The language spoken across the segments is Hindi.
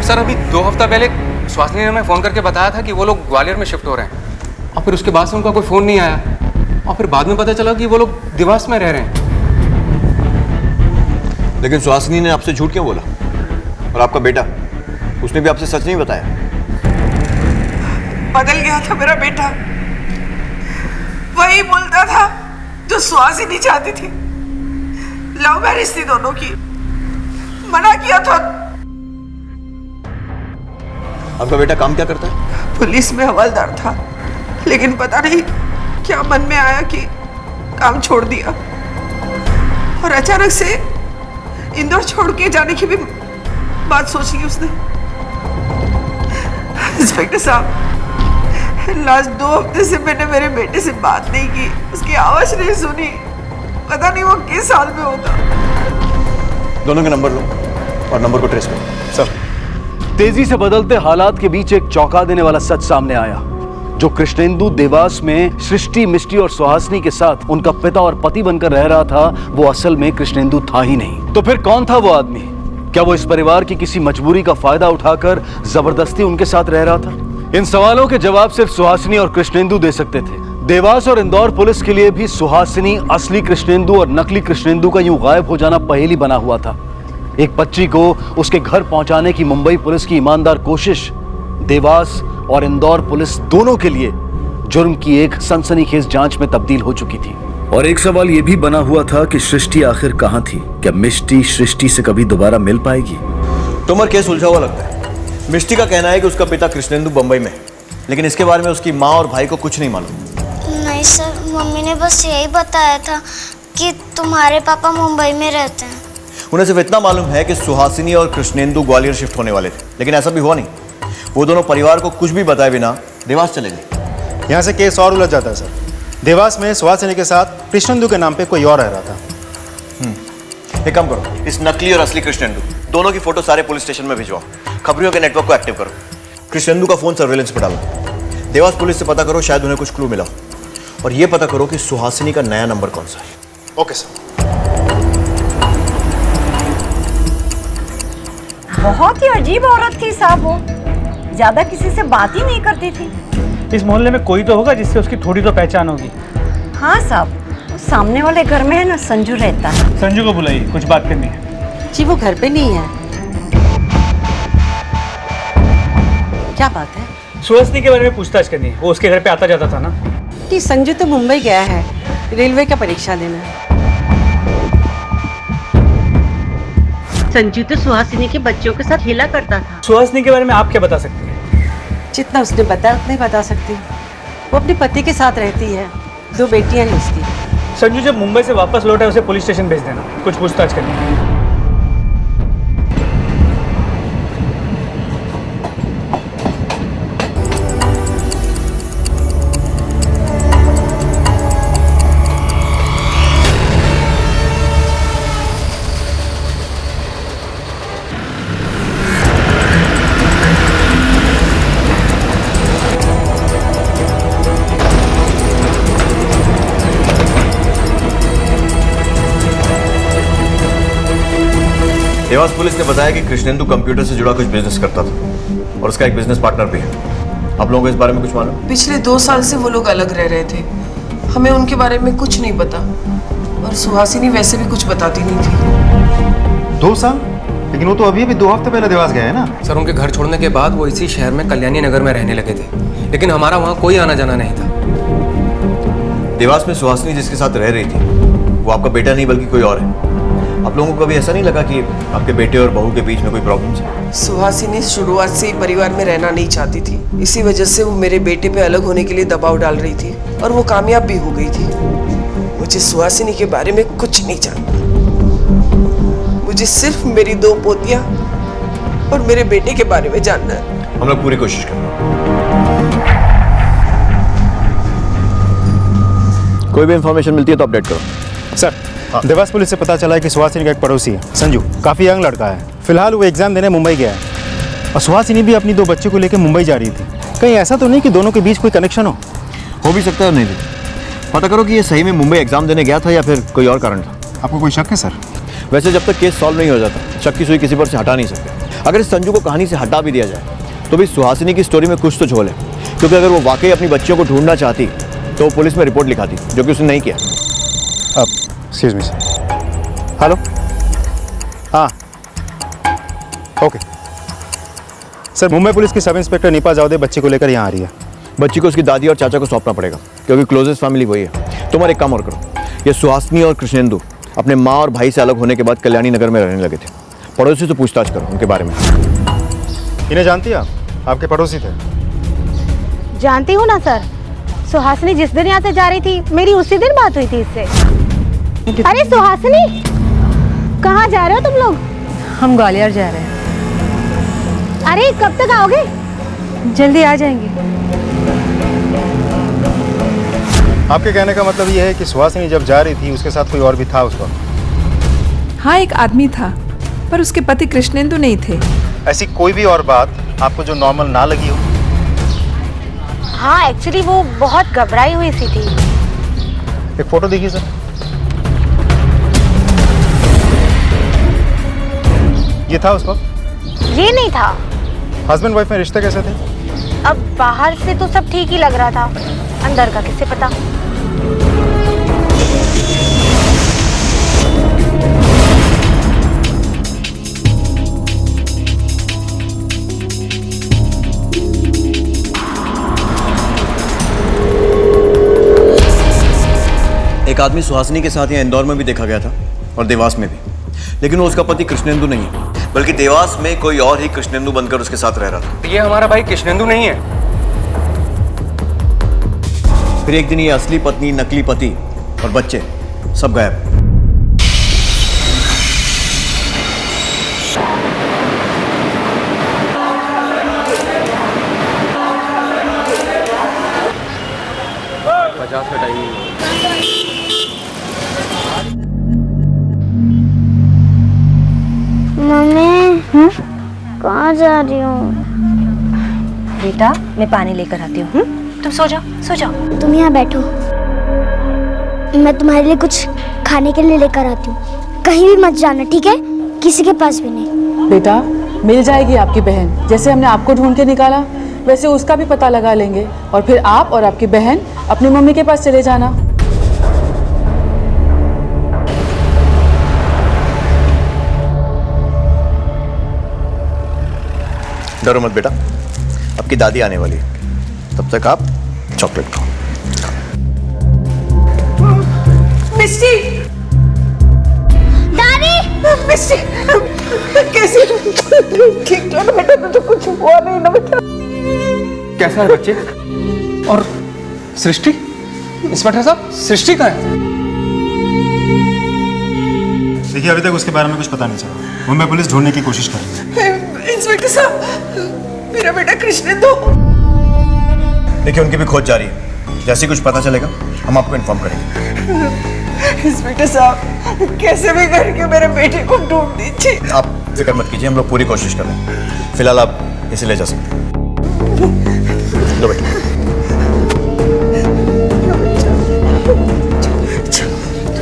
सर अभी 2 हफ्ता पहले सुहासिनी ने हमें फ़ोन करके बताया था कि वो लोग ग्वालियर में शिफ्ट हो रहे हैं, और फिर उसके बाद से उनका कोई फ़ोन नहीं आया, और फिर बाद में पता चला कि वो लोग देवास में रह रहे हैं। लेकिन सुहासिनी ने आपसे झूठ क्यों बोला? और आपका बेटा, उसने भी आपसे सच नहीं बताया? बदल गया था मेरा बेटा, वही बोलता था जो सुहासिनी चाहती थी। लव मैरिज थी दोनों की, मना किया था। आपका बेटा काम क्या करता है? पुलिस में हवलदार था, लेकिन पता नहीं क्या मन में आया कि काम छोड़ दिया, और अचानक से इंदौर छोड़ के जाने की भी बात सोच ली उसने। इंस्पेक्टर साहब, लास्ट 2 हफ्ते से मैंने मेरे बेटे से बात नहीं की, उसकी आवाज नहीं सुनी। पता नहीं वो किस हाल में होगा। दोनों के नंबर लो और नंबर को ट्रेस करो। सर, तेजी से बदलते हालात के बीच एक चौंका देने वाला सच सामने आया। जो कृष्णेंदु देवास में सृष्टि, मिष्टी और सुहासिनी के साथ उनका पिता और पति बनकर रह रहा था, वो असल में कृष्णेंदु था ही नहीं। तो फिर कौन था वो आदमी? क्या वो इस परिवार की किसी मजबूरी का फायदा उठाकर जबरदस्ती उनके साथ रह रहा था? इन सवालों के जवाब सिर्फ सुहासिनी और कृष्णेंदु दे सकते थे। देवास और इंदौर पुलिस के लिए भी सुहासिनी, असली कृष्णेंदु और नकली कृष्णेंदु का यूं गायब हो जाना पहेली बना हुआ था। एक बच्ची को उसके घर पहुंचाने की मुंबई पुलिस की ईमानदार कोशिश देवास और इंदौर पुलिस दोनों के लिए जुर्म की एक सनसनीखेज जांच में तब्दील हो चुकी थी। और एक सवाल यह भी बना हुआ था कि सृष्टि आखिर कहां थी? क्या मिष्टी सृष्टि से कभी दोबारा मिल पाएगी? तुम्हारा केस उलझा हुआ लगता है। मिष्टी का कहना है कि उसका पिता कृष्णेंदु बंबई में, लेकिन इसके बारे में उसकी माँ और भाई को कुछ नहीं मालूम। नहीं सर, मम्मी ने बस यही बताया था कि तुम्हारे पापा मुंबई में रहते हैं। उन्हें सिर्फ इतना मालूम है कि सुहासिनी और कृष्णेंदु ग्वालियर शिफ्ट होने वाले थे, लेकिन ऐसा भी हुआ नहीं। वो दोनों परिवार को कुछ भी बताए बिना देवास चले गए। यहाँ से केस और उलझ जाता है सर। देवास में सुहासिनी के साथ कृष्णेंदु के नाम पे कोई और रह रहा था। एक काम करो, इस नकली और असली कृष्णेंदु दोनों की फोटो सारे पुलिस स्टेशन में भिजवाओ। खबरियों के नेटवर्क को एक्टिव करो। कृष्णेंदु का फोन सर्वेलेंस पर डालो। देवास पुलिस से पता करो, शायद उन्हें कुछ क्लू मिला। और ये पता करो कि सुहासिनी का नया नंबर कौन सा है। Okay sir. बहुत ही अजीब औरत थी साहब, वो ज्यादा किसी से बात ही नहीं करती थी। इस मोहल्ले में कोई तो होगा जिससे उसकी थोड़ी तो पहचान होगी। हाँ साहब, सामने वाले घर में है ना, संजू रहता है। संजू को बुलाइए, कुछ बात करनी है। जी वो घर पे नहीं है। क्या बात है? सुहासिनी के बारे में पूछताछ करनी है। वो उसके घर पे आता जाता था ना। कि संजू तो मुंबई गया है रेलवे का परीक्षा देना। संजू तो सुहासिनी के बच्चों के साथ खेला करता था। सुहासिनी के बारे में आप क्या बता सकते हैं? जितना उसने बताया उतना ही बता सकती हूँ। वो अपने पति के साथ रहती है, 2 बेटियां हैं उसकी। संजू जब मुंबई से वापस लौटा है उसे पुलिस स्टेशन भेज देना, कुछ पूछताछ करनी है। देवास पुलिस ने बताया कि कृष्णेंदु कंप्यूटर से जुड़ा कुछ बिजनेस करता था और उसका एक बिजनेस पार्टनर भी है। आप लोगों को इस बारे में कुछ मालूम? पिछले 2 साल से वो लोग अलग रह रहे थे, हमें उनके बारे में कुछ नहीं पता, और सुहासिनी वैसे भी कुछ बताती नहीं थी। 2 साल? लेकिन वो तो अभी 2 हफ्ते पहले देवास गया है ना। सर उनके घर छोड़ने के बाद वो इसी शहर में कल्याणी नगर में रहने लगे थे, लेकिन हमारा वहाँ कोई आना जाना नहीं था। देवास में सुहासिनी जिसके साथ रह रही थी वो आपका बेटा नहीं बल्कि कोई और है। आप लोगों को कभी ऐसा नहीं लगा कि आपके बेटे और बहू के बीच में कोई प्रॉब्लम है? सुहासिनी शुरुआत से ही परिवार में रहना नहीं चाहती थी, इसी वजह से वो मेरे बेटे पे अलग होने के लिए दबाव डाल रही थी, और वो कामयाब भी हो गई थी। मुझे सुहासिनी के बारे में कुछ नहीं जानना। मुझे सिर्फ मेरी 2 पोतियां और मेरे बेटे के बारे में जानना है। हम लोग पूरी कोशिश कर रहे हैं। कोई भी इंफॉर्मेशन मिलती है तो अपडेट करो। सर, देवास पुलिस से पता चला है कि सुहासिनी का एक पड़ोसी है, संजू, काफ़ी यंग लड़का है। फिलहाल वो एग्जाम देने मुंबई गया है, और सुहासिनी भी अपनी 2 बच्चों को लेकर मुंबई जा रही थी। कहीं ऐसा तो नहीं कि दोनों के बीच कोई कनेक्शन हो भी सकता है और नहीं भी। पता करो कि ये सही में मुंबई एग्जाम देने गया था या फिर कोई और कारण था। आपको कोई शक है सर? वैसे जब तक केस सॉल्व नहीं हो जाता, शक की सुई किसी पर से हटा नहीं सकते। अगर इस संजू को कहानी से हटा भी दिया जाए तो भी सुहासिनी की स्टोरी में कुछ तो झोल है, क्योंकि अगर वो वाकई अपनी बच्चियों को ढूंढना चाहती तो वो पुलिस में रिपोर्ट लिखाती, जो कि उसने नहीं किया। Excuse me sir. हेलो, हाँ, ओके सर। मुंबई पुलिस की सब इंस्पेक्टर नीपा जावदे बच्ची को लेकर यहाँ आ रही है। बच्ची को उसकी दादी और चाचा को सौंपना पड़ेगा, क्योंकि क्लोजेस्ट फैमिली वही है। तुम और एक काम और करो, ये सुहासिनी और कृष्णेंदु अपने माँ और भाई से अलग होने के बाद कल्याणी नगर में रहने लगे थे। पड़ोसी से पूछताछ करो उनके बारे में। इन्हें जानती है आप? आपके पड़ोसी थे? जानती हूँ ना सर, सुहासिनी जिस दिन यहाँ से जा रही थी मेरी उसी दिन बात हुई थी इससे। अरे सुहासिनी, कहाँ जा रहे हो तुम लोग? हम ग्वालियर जा रहे हैं। अरे कब तक आओगे? जल्दी आ जाएंगे। आपके कहने का मतलब ये है कि सुहासिनी जब जा रही थी उसके साथ कोई और भी था उस वक्त? हाँ, एक आदमी था, पर उसके पति कृष्णेंदु नहीं थे। ऐसी कोई भी और बात आपको जो नॉर्मल ना लगी हो? हाँ, एक्चुअली वो बहुत घबराई हुई सी थी। एक फोटो देखिए सर। ये था उस वक्त? ये नहीं था। हस्बैंड वाइफ में रिश्ते कैसे थे? अब बाहर से तो सब ठीक ही लग रहा था, अंदर का किसे पता। एक आदमी सुहासिनी के साथ यहाँ इंदौर में भी देखा गया था और देवास में भी, लेकिन वो उसका पति कृष्णेंदु नहीं है, बल्कि देवास में कोई और ही कृष्णेंदु बनकर उसके साथ रह रहा था। ये हमारा भाई कृष्णेंदु नहीं है। फिर एक दिन ये असली पत्नी, नकली पति और बच्चे सब गायब। मम्मी, कहाँ जा रही हूँ? बेटा, मैं पानी लेकर आती हूँ। तुम सो जाओ, सो जाओ। तुम यहाँ बैठो, मैं तुम्हारे लिए कुछ खाने के लिए लेकर आती हूँ। कहीं भी मत जाना, ठीक है? किसी के पास भी नहीं। बेटा, मिल जाएगी आपकी बहन। जैसे हमने आपको ढूंढ के निकाला, वैसे उसका भी पता लगा लेंगे और फिर आप और आपकी बहन अपनी मम्मी के पास चले जाना। डरो मत बेटा, आपकी दादी आने वाली है, तब तक आप चॉकलेट खाओ। मिस्टी, दादी, मिस्टी, कैसे? ठीक तो बेटा, तुझे कुछ हुआ नहीं ना बेटा? कैसा है बच्चे? और सृष्टि? इंस्पेक्टर साहब, सृष्टि कहाँ है? देखिए, अभी तक उसके बारे में कुछ पता नहीं चला। मुंबई पुलिस ढूंढने की कोशिश कर रही है। इंस्पेक्टर साहब, मेरा बेटा कृष्णेंदु। देखिए, उनकी भी खोज जारी है। जैसे कुछ पता चलेगा हम आपको इन्फॉर्म करेंगे। इंस्पेक्टर साहब, कैसे भी करके मेरे बेटे को ढूंढ दीजिए। आप फिक्र मत कीजिए, हम लोग पूरी कोशिश कर रहे हैं। फिलहाल आप इसे ले जा सकते हैं। लो बेटा।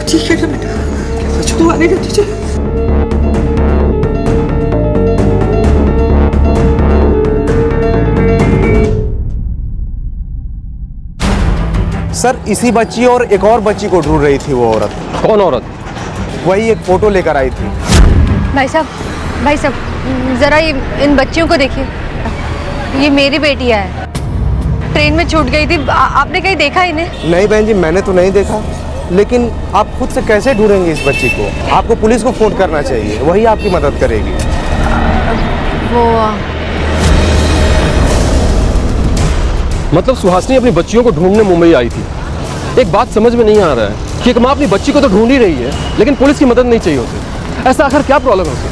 ठीक है ना बेटा, कुछ हुआ नहीं ना तुझे? सर, इसी बच्ची और एक और बच्ची को ढूंढ रही थी वो औरत। कौन औरत? वही एक फोटो लेकर आई थी। भाई साहब, जरा ये इन बच्चियों को देखिए। ये मेरी बेटियां है, ट्रेन में छूट गई थी। आपने कहीं देखा इन्हें? नहीं बहन जी, मैंने तो नहीं देखा, लेकिन आप खुद से कैसे ढूंढेंगे इस बच्ची को? आपको पुलिस को फोन करना चाहिए, वही आपकी मदद करेगी। मतलब सुहासिनी अपनी बच्चियों को ढूंढने मुंबई आई थी। एक बात समझ में नहीं आ रहा है कि एक माँ अपनी बच्ची को तो ढूंढ ही रही है, लेकिन पुलिस की मदद नहीं चाहिए उसे। ऐसा आखिर क्या प्रॉब्लम है उसे?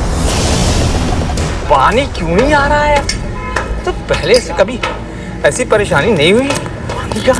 पानी क्यों नहीं आ रहा है? तो पहले से कभी ऐसी परेशानी नहीं हुई पानी का।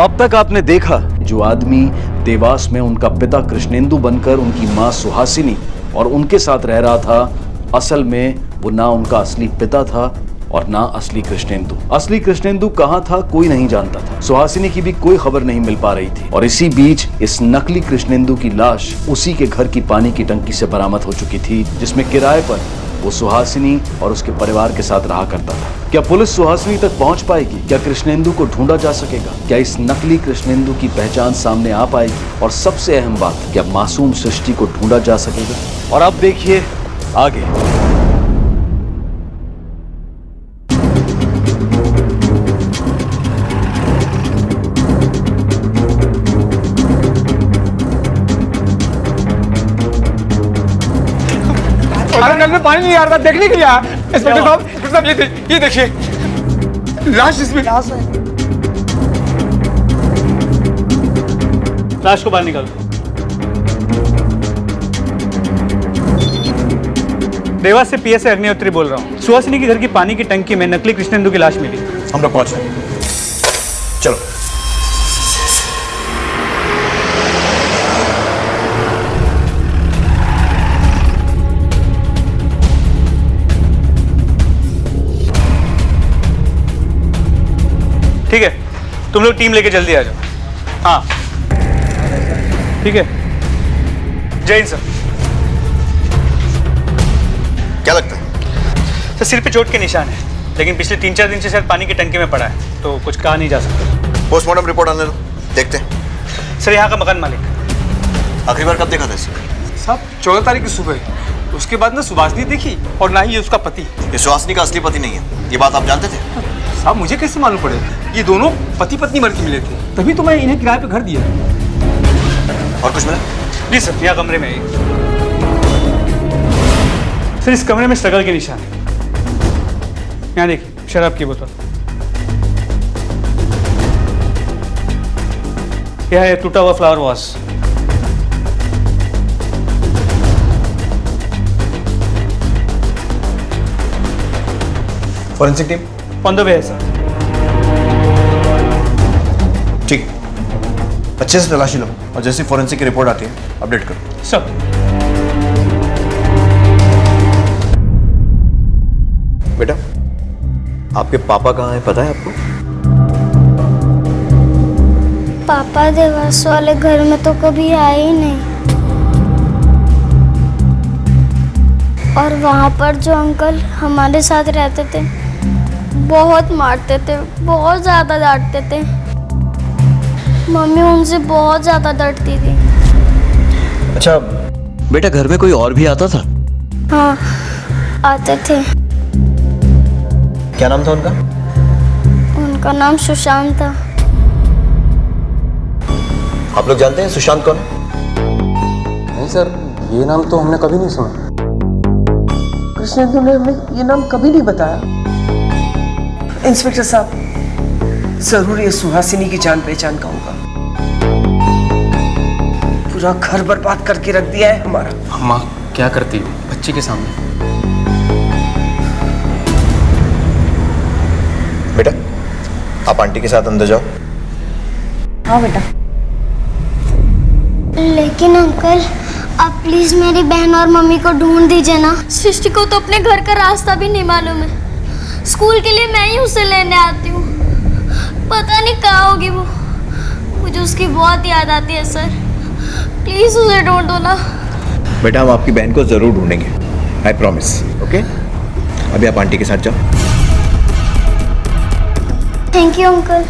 अब अब तक आपने देखा जो आदमी देवास में उनका पिता कृष्णेंदु बनकर उनकी मां सुहासिनी और उनके साथ रह रहा था, असल में वो ना उनका असली पिता था और ना असली कृष्णेंदु। असली कृष्णेंदु कहाँ था कोई नहीं जानता था। सुहासिनी की भी कोई खबर नहीं मिल पा रही थी और इसी बीच इस नकली कृष्णेंदु की लाश उसी के घर की पानी की टंकी से बरामद हो चुकी थी जिसमें किराए पर वो सुहासिनी और उसके परिवार के साथ रहा करता था। क्या पुलिस सुहासिनी तक पहुंच पाएगी? क्या कृष्णेंदु को ढूंढा जा सकेगा? क्या इस नकली कृष्णेंदु की पहचान सामने आ पाएगी? और सबसे अहम बात, क्या मासूम सृष्टि को ढूंढा जा सकेगा? और अब देखिए आगे। नल में पानी नहीं आ रहा था, देखने के लिए आया। इंस्पेक्टर साहब ये देखिए, लाश इसमें। लाश को बाहर निकालो। देवास से पीएसआई अग्निहोत्री बोल रहा हूँ। सुहासिनी के घर की पानी की टंकी में नकली कृष्णेंदु की लाश मिली। हम लोग पहुंच रहे हैं, चलो। ठीक है, तुम लोग टीम लेके जल्दी आ जाओ। हाँ ठीक है। जय हिंद सर। क्या लगता है? सर सिर पे चोट के निशान है, लेकिन पिछले 3-4 दिन से शायद पानी की टंकी में पड़ा है, तो कुछ कहा नहीं जा सकता। पोस्टमार्टम रिपोर्ट आने दो, देखते हैं। सर यहाँ का मकान मालिक। आखिरी बार कब देखा था इसे? साहब 14 तारीख की सुबह। उसके बाद ना सुहासिनी देखी और ना ही ये उसका पति। ये सुहासिनी का असली पति नहीं है, ये बात आप जानते थे? साहब मुझे कैसे मालूम पड़े? ये दोनों पति पत्नी मर के मिले थे, तभी तो मैं इन्हें किराए पे घर दिया। और कुछ मिला? जी सर, यहाँ कमरे में है। सर इस कमरे में स्ट्रगल के निशान है। यहाँ देखिए, शराब की बोतल। यह है टूटा हुआ flower vase. Forensic team on the way है सर। ठीक, अच्छे से तलाशी लो और जैसी फॉरेंसिक की रिपोर्ट आती है अपडेट करो। सब। बेटा, आपके पापा कहाँ हैं पता है आपको? पापा देवास वाले घर में तो कभी आए ही नहीं। और वहाँ पर जो अंकल हमारे साथ रहते थे बहुत मारते थे, बहुत ज़्यादा डांटते थे। मम्मी उनसे बहुत ज़्यादा डरती थी। अच्छा बेटा, घर में कोई और भी आता था? हाँ आते थे। क्या नाम था उनका? उनका नाम सुशांत था। आप लोग जानते हैं सुशांत कौन है? नहीं सर, ये नाम तो हमने कभी नहीं सुना। कृष्णेंदु ने हमें ये नाम कभी नहीं बताया। इंस्पेक्टर साहब, जरूर ये सुहासिनी की जान पहचान का होगा। पूरा घर बर्बाद करके रख दिया है हमारा। माँ क्या करती बच्ची के सामने? बेटा, आप आंटी के साथ अंदर जाओ। हाँ बेटा। लेकिन अंकल, आप प्लीज मेरी बहन और मम्मी को ढूंढ दीजिए ना। सृष्टि को तो अपने घर का रास्ता भी नहीं मालूम है। स्कूल के लिए मैं ही उसे लेने आती हूँ, पता नहीं कहाँ होगी वो। मुझे उसकी बहुत याद आती है सर, प्लीज उसे ढूंढ दो ना। बेटा, हम आपकी बहन को जरूर ढूंढेंगे, आई प्रॉमिस। ओके, अभी आप आंटी के साथ जाओ। Thank you uncle.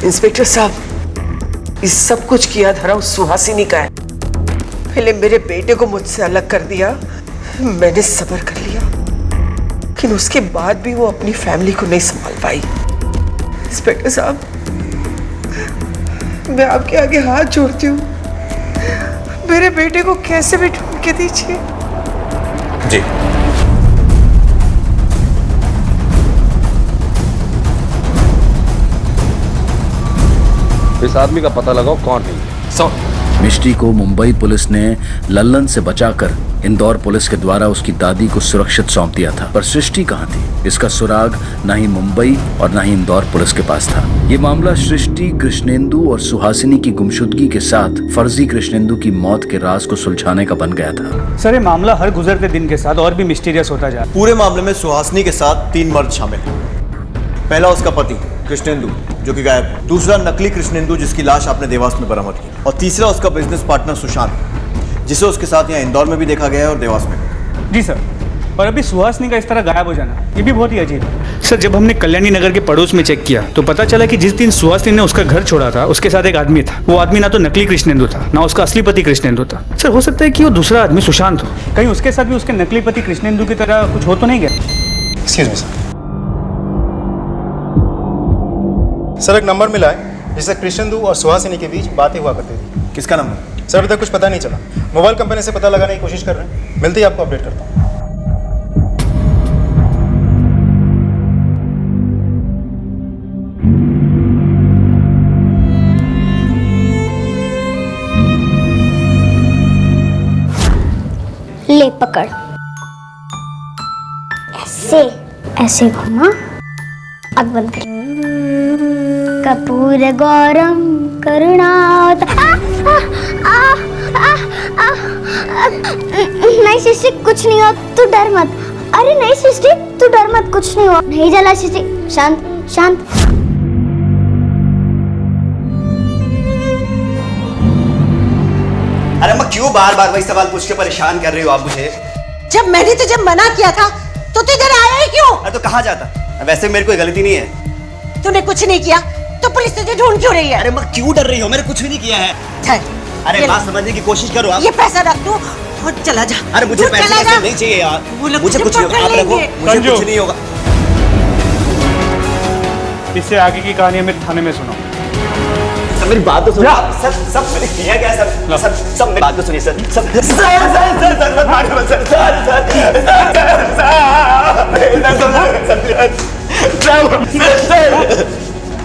इंस्पेक्टर साहब, इस सब कुछ किया धरा उस सुहासिनी का है। पहले मेरे बेटे को मुझसे अलग कर दिया, मैंने सब्र कर लिया, लेकिन उसके बाद भी वो अपनी फैमिली को नहीं संभाल पाई। इंस्पेक्टर साहब, मैं आपके आगे हाथ जोड़ती हूँ, मेरे बेटे को कैसे भी ढूंढ के दीजिए। जी। इस आदमी का पता लगाओ कौन है। मिष्टी को मुंबई पुलिस ने लल्लन से बचाकर इंदौर पुलिस के द्वारा उसकी दादी को सुरक्षित सौंप दिया था। पर सृष्टि कहाँ थी? इसका सुराग न ही मुंबई और न ही इंदौर पुलिस के पास था। ये मामला सृष्टि, कृष्णेंदु और सुहासिनी की गुमशुदगी के साथ फर्जी कृष्णेंदु की मौत के राज को सुलझाने का बन गया था। सर, ये मामला हर गुजरते दिन के साथ और भी मिस्टीरियस होता जा रहा है। पूरे मामले में सुहासिनी के साथ 3 मर्द शामिल हैं। पहला उसका पति कृष्णेंदु जो कि गायब है, दूसरा नकली कृष्णेंदु जिसकी लाश आपने देवास में बरामद की, और तीसरा उसका बिजनेस पार्टनर सुशांत जिसे उसके साथ यहाँ इंदौर में भी देखा गया है और देवास में। जी सर, और अभी सुहासिनी का इस तरह गायब हो जाना ये भी बहुत ही अजीब है। सर, जब हमने कल्याणी नगर के पड़ोस में चेक किया तो पता चला कि जिस दिन सुहासिनी ने उसका घर छोड़ा था उसके साथ एक आदमी था। वो आदमी ना तो नकली कृष्णेंदु था ना उसका असली पति कृष्णेंदु था। सर, हो सकता है कि वो दूसरा आदमी सुशांत हो। कहीं उसके साथ भी उसके नकली पति कृष्णेंदु की तरह कुछ हो तो नहीं गया? एक्सक्यूज मी सर, एक नंबर मिला है जिससे कृष्णेंदु और सुहासिनी के बीच बातें हुआ करती थी। किसका नंबर? सर अभी तक कुछ पता नहीं चला। मोबाइल कंपनी से पता लगाने की कोशिश कर रहे हैं, मिलते ही आपको अपडेट करता हूँ। ले पकड़, ऐसे ऐसे घुमा, आग बंद कर। कपूर गौरम करुणावत। नहीं सृष्टि, कुछ नहीं हो, तू डर मत। अरे नहीं सृष्टि, तू डर मत, कुछ नहीं हो, नहीं जला सृष्टि, शांत शांत। अरे मैं क्यों बार बार वही सवाल पूछ के परेशान कर रही हो आप मुझे? जब मैंने तुझे मना किया था तो तू इधर आया ही क्यों? अरे तो कहाँ जाता? वैसे मेरी कोई गलती नहीं है। तूने कुछ नहीं किया तो पुलिस तुझे ढूंढ क्यों रही है? अरे मैं क्यों डर रही हो? मैंने कुछ भी नहीं किया है। अरे बात समझने की कोशिश करो आप। ये पैसा रख तू और चला जा। अरे मुझे पैसे नहीं चाहिए यार, मुझे कुछ नहीं होगा। आप रखो, मुझे कुछ नहीं होगा। इससे आगे की कहानी हमें थाने में सुनाओ। सर मेरी बात तो सुनिए। सब मैंने किया क्या सर? सब मेरी बात तो सुनिए सर।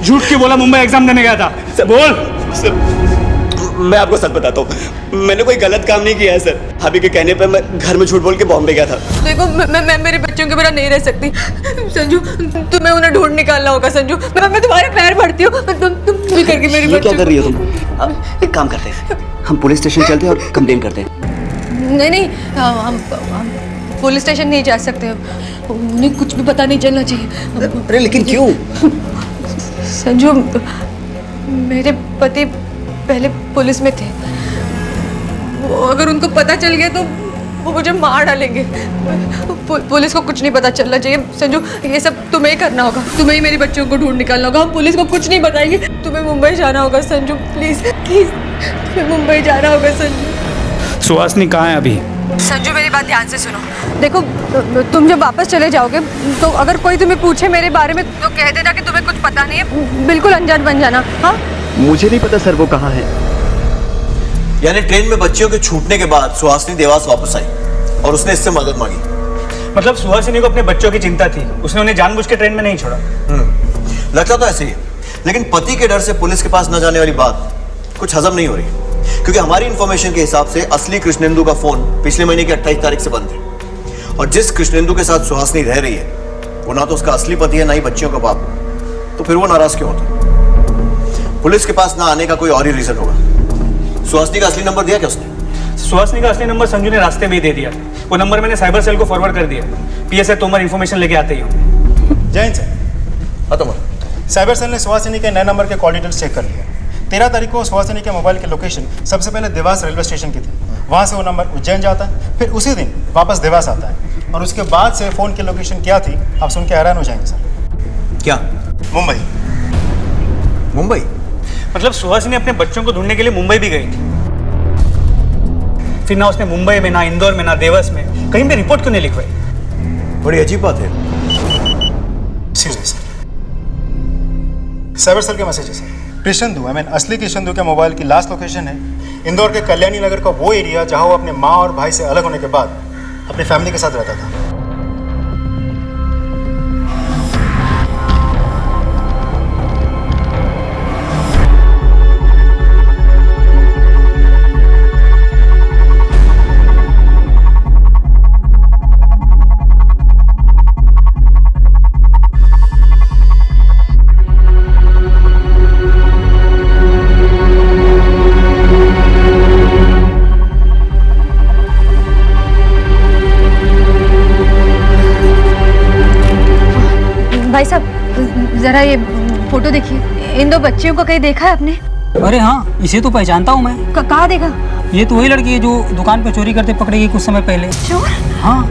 झूठ क्यों बोला? मुंबई एग्जाम देने गया था, बोल। मैं आपको सच बताता हूँ, मैंने कोई गलत काम नहीं किया है सर। भाभी के कहने पर मैं घर में झूठ बोल के बॉम्बे गया था। देखो मैं मेरे बच्चों के बिना नहीं रह सकती संजू, तुम्हें उन्हें ढूंढ निकालना होगा संजू। मैं तुम्हारे पैर पड़ती हूँ, तुम भी करके मेरी ये क्या कर रही हो तुम? अब एक काम करते हैं, हम पुलिस स्टेशन चलते हैं और कंप्लेन करते हैं। नहीं, हम पुलिस स्टेशन नहीं जा सकते, उन्हें कुछ भी पता नहीं चलना चाहिए। अरे लेकिन क्यों? संजू, मेरे पति पहले पुलिस में थे, वो अगर उनको पता चल गया तो वो मुझे मार डालेंगे। पुलिस को कुछ नहीं पता चलना चाहिए संजू, ये सब तुम्हें ही करना होगा, तुम्हें ही मेरे बच्चों को ढूंढ निकालना होगा। हम पुलिस को कुछ नहीं बताएंगे, तुम्हें मुंबई जाना होगा संजू, प्लीज प्लीज, तुम्हें मुंबई जाना होगा संजू। सुहासिनी कहाँ है अभी? संजू मेरी बात ध्यान से सुनो, देखो तुम जब वापस चले जाओगे तो अगर कोई तुम्हें पूछे मेरे बारे में तो कह देना कि तुम्हें कुछ पता नहीं है, बिल्कुल अनजान बन जाना। हाँ, मुझे नहीं पता सर वो कहाँ है। यानी ट्रेन में बच्चियों के छूटने के बाद सुहासिनी देवास वापस आई और उसने इससे मदद मांगी। मतलब सुहासिनी को अपने बच्चों की चिंता थी, उसने उन्हें जानबूझ के ट्रेन में नहीं छोड़ा। लगता तो ऐसे ही, लेकिन पति के डर से पुलिस के पास न जाने वाली बात कुछ हजम नहीं हो रही, क्योंकि हमारी इंफॉर्मेशन के हिसाब से असली कृष्णेंदु का फोन पिछले महीने की 28 तारीख से बंद है, और जिस कृष्णेंदु के साथ सुहासिनी रह रही है वो ना तो उसका असली पति है ना ही बच्चियों का बाप, तो फिर वो नाराज क्यों होता? पुलिस के पास ना आने का कोई और ही रीजन होगा। सुहासिनी का असली नंबर दिया क्या उसने? सुहासिनी का असली नंबर संजू ने रास्ते में ही दे दिया, वो नंबर मैंने साइबर सेल को फॉरवर्ड कर दिया। पीएसआई तोमर इन्फॉर्मेशन लेके आते ही हो। Jain sir. Tomar, cyber cell ने सुहासिनी के नए नंबर के कॉल डिटेल्स चेक कर लिया। 13 तारीख को सुहासिनी के मोबाइल की लोकेशन सबसे पहले देवास रेलवे स्टेशन की थी, वहाँ से वो नंबर उज्जैन जाता है, फिर उसी दिन वापस देवास आता है, और उसके बाद से फ़ोन की लोकेशन क्या थी आप सुन के हैरान हो जाएंगे सर। क्या? मुंबई। मुंबई? मतलब सुहासिनी अपने बच्चों को ढूंढने के लिए मुंबई भी गई थी, फिर ना उसने मुंबई में, ना इंदौर में, ना देवास में कहीं भी रिपोर्ट क्यों नहीं लिखवाई? बड़ी अजीब बात है। साइबर सेल के मैसेज है सर। कृष्णेंदु असली कृष्णेंदु के मोबाइल की लास्ट लोकेशन है इंदौर के कल्याणी नगर का वो एरिया जहां वो अपने माँ और भाई से अलग होने के बाद अपनी फैमिली के साथ रहता था। जरा ये फोटो देखिए। इन दो बच्चियों को कहीं देखा है आपने? अरे हाँ, इसे तो पहचानता हूँ मैं। कहाँ देखा? ये तो वही लड़की है जो दुकान पे चोरी करते पकड़ी गई कुछ समय पहले। चोर? हाँ।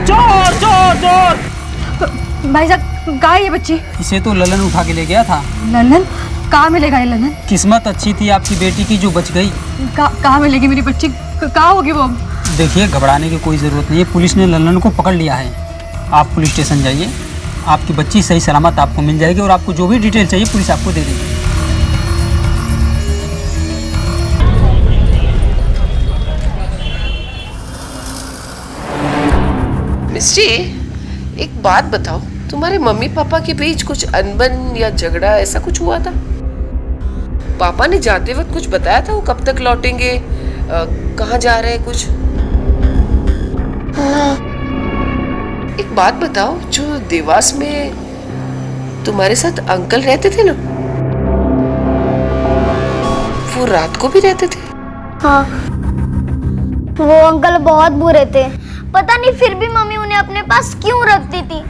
चोर चोर चोर! भाई साहब, कहाँ है ये बच्ची? इसे तो ललन उठा के ले गया था। ललन? कहाँ मिलेगा ये ललन? किस्मत अच्छी थी आपकी बेटी की जो बच गई। कहाँ मिलेगी मेरी बच्ची? कहाँ होगी वो? देखिए, घबराने की कोई ज़रूरत नहीं है, पुलिस ने ललन को पकड़ लिया है। आप पुलिस स्टेशन जाइए, आपकी बच्ची सही सलामत आपको मिल जाएगी और आपको जो भी डिटेल चाहिए पुलिस आपको दे देगी। मिस्टी, एक बात बताओ, तुम्हारे मम्मी पापा के बीच कुछ अनबन या झगड़ा ऐसा कुछ हुआ था? पापा ने जाते वक्त कुछ बताया था, वो कब तक लौटेंगे, कहाँ जा रहे हैं कुछ? एक बात बताओ, जो देवास में तुम्हारे साथ अंकल रहते थे ना, वो रात को भी रहते थे? हाँ, वो अंकल बहुत बुरे थे। पता नहीं फिर भी मम्मी उन्हें अपने पास क्यों रखती थी।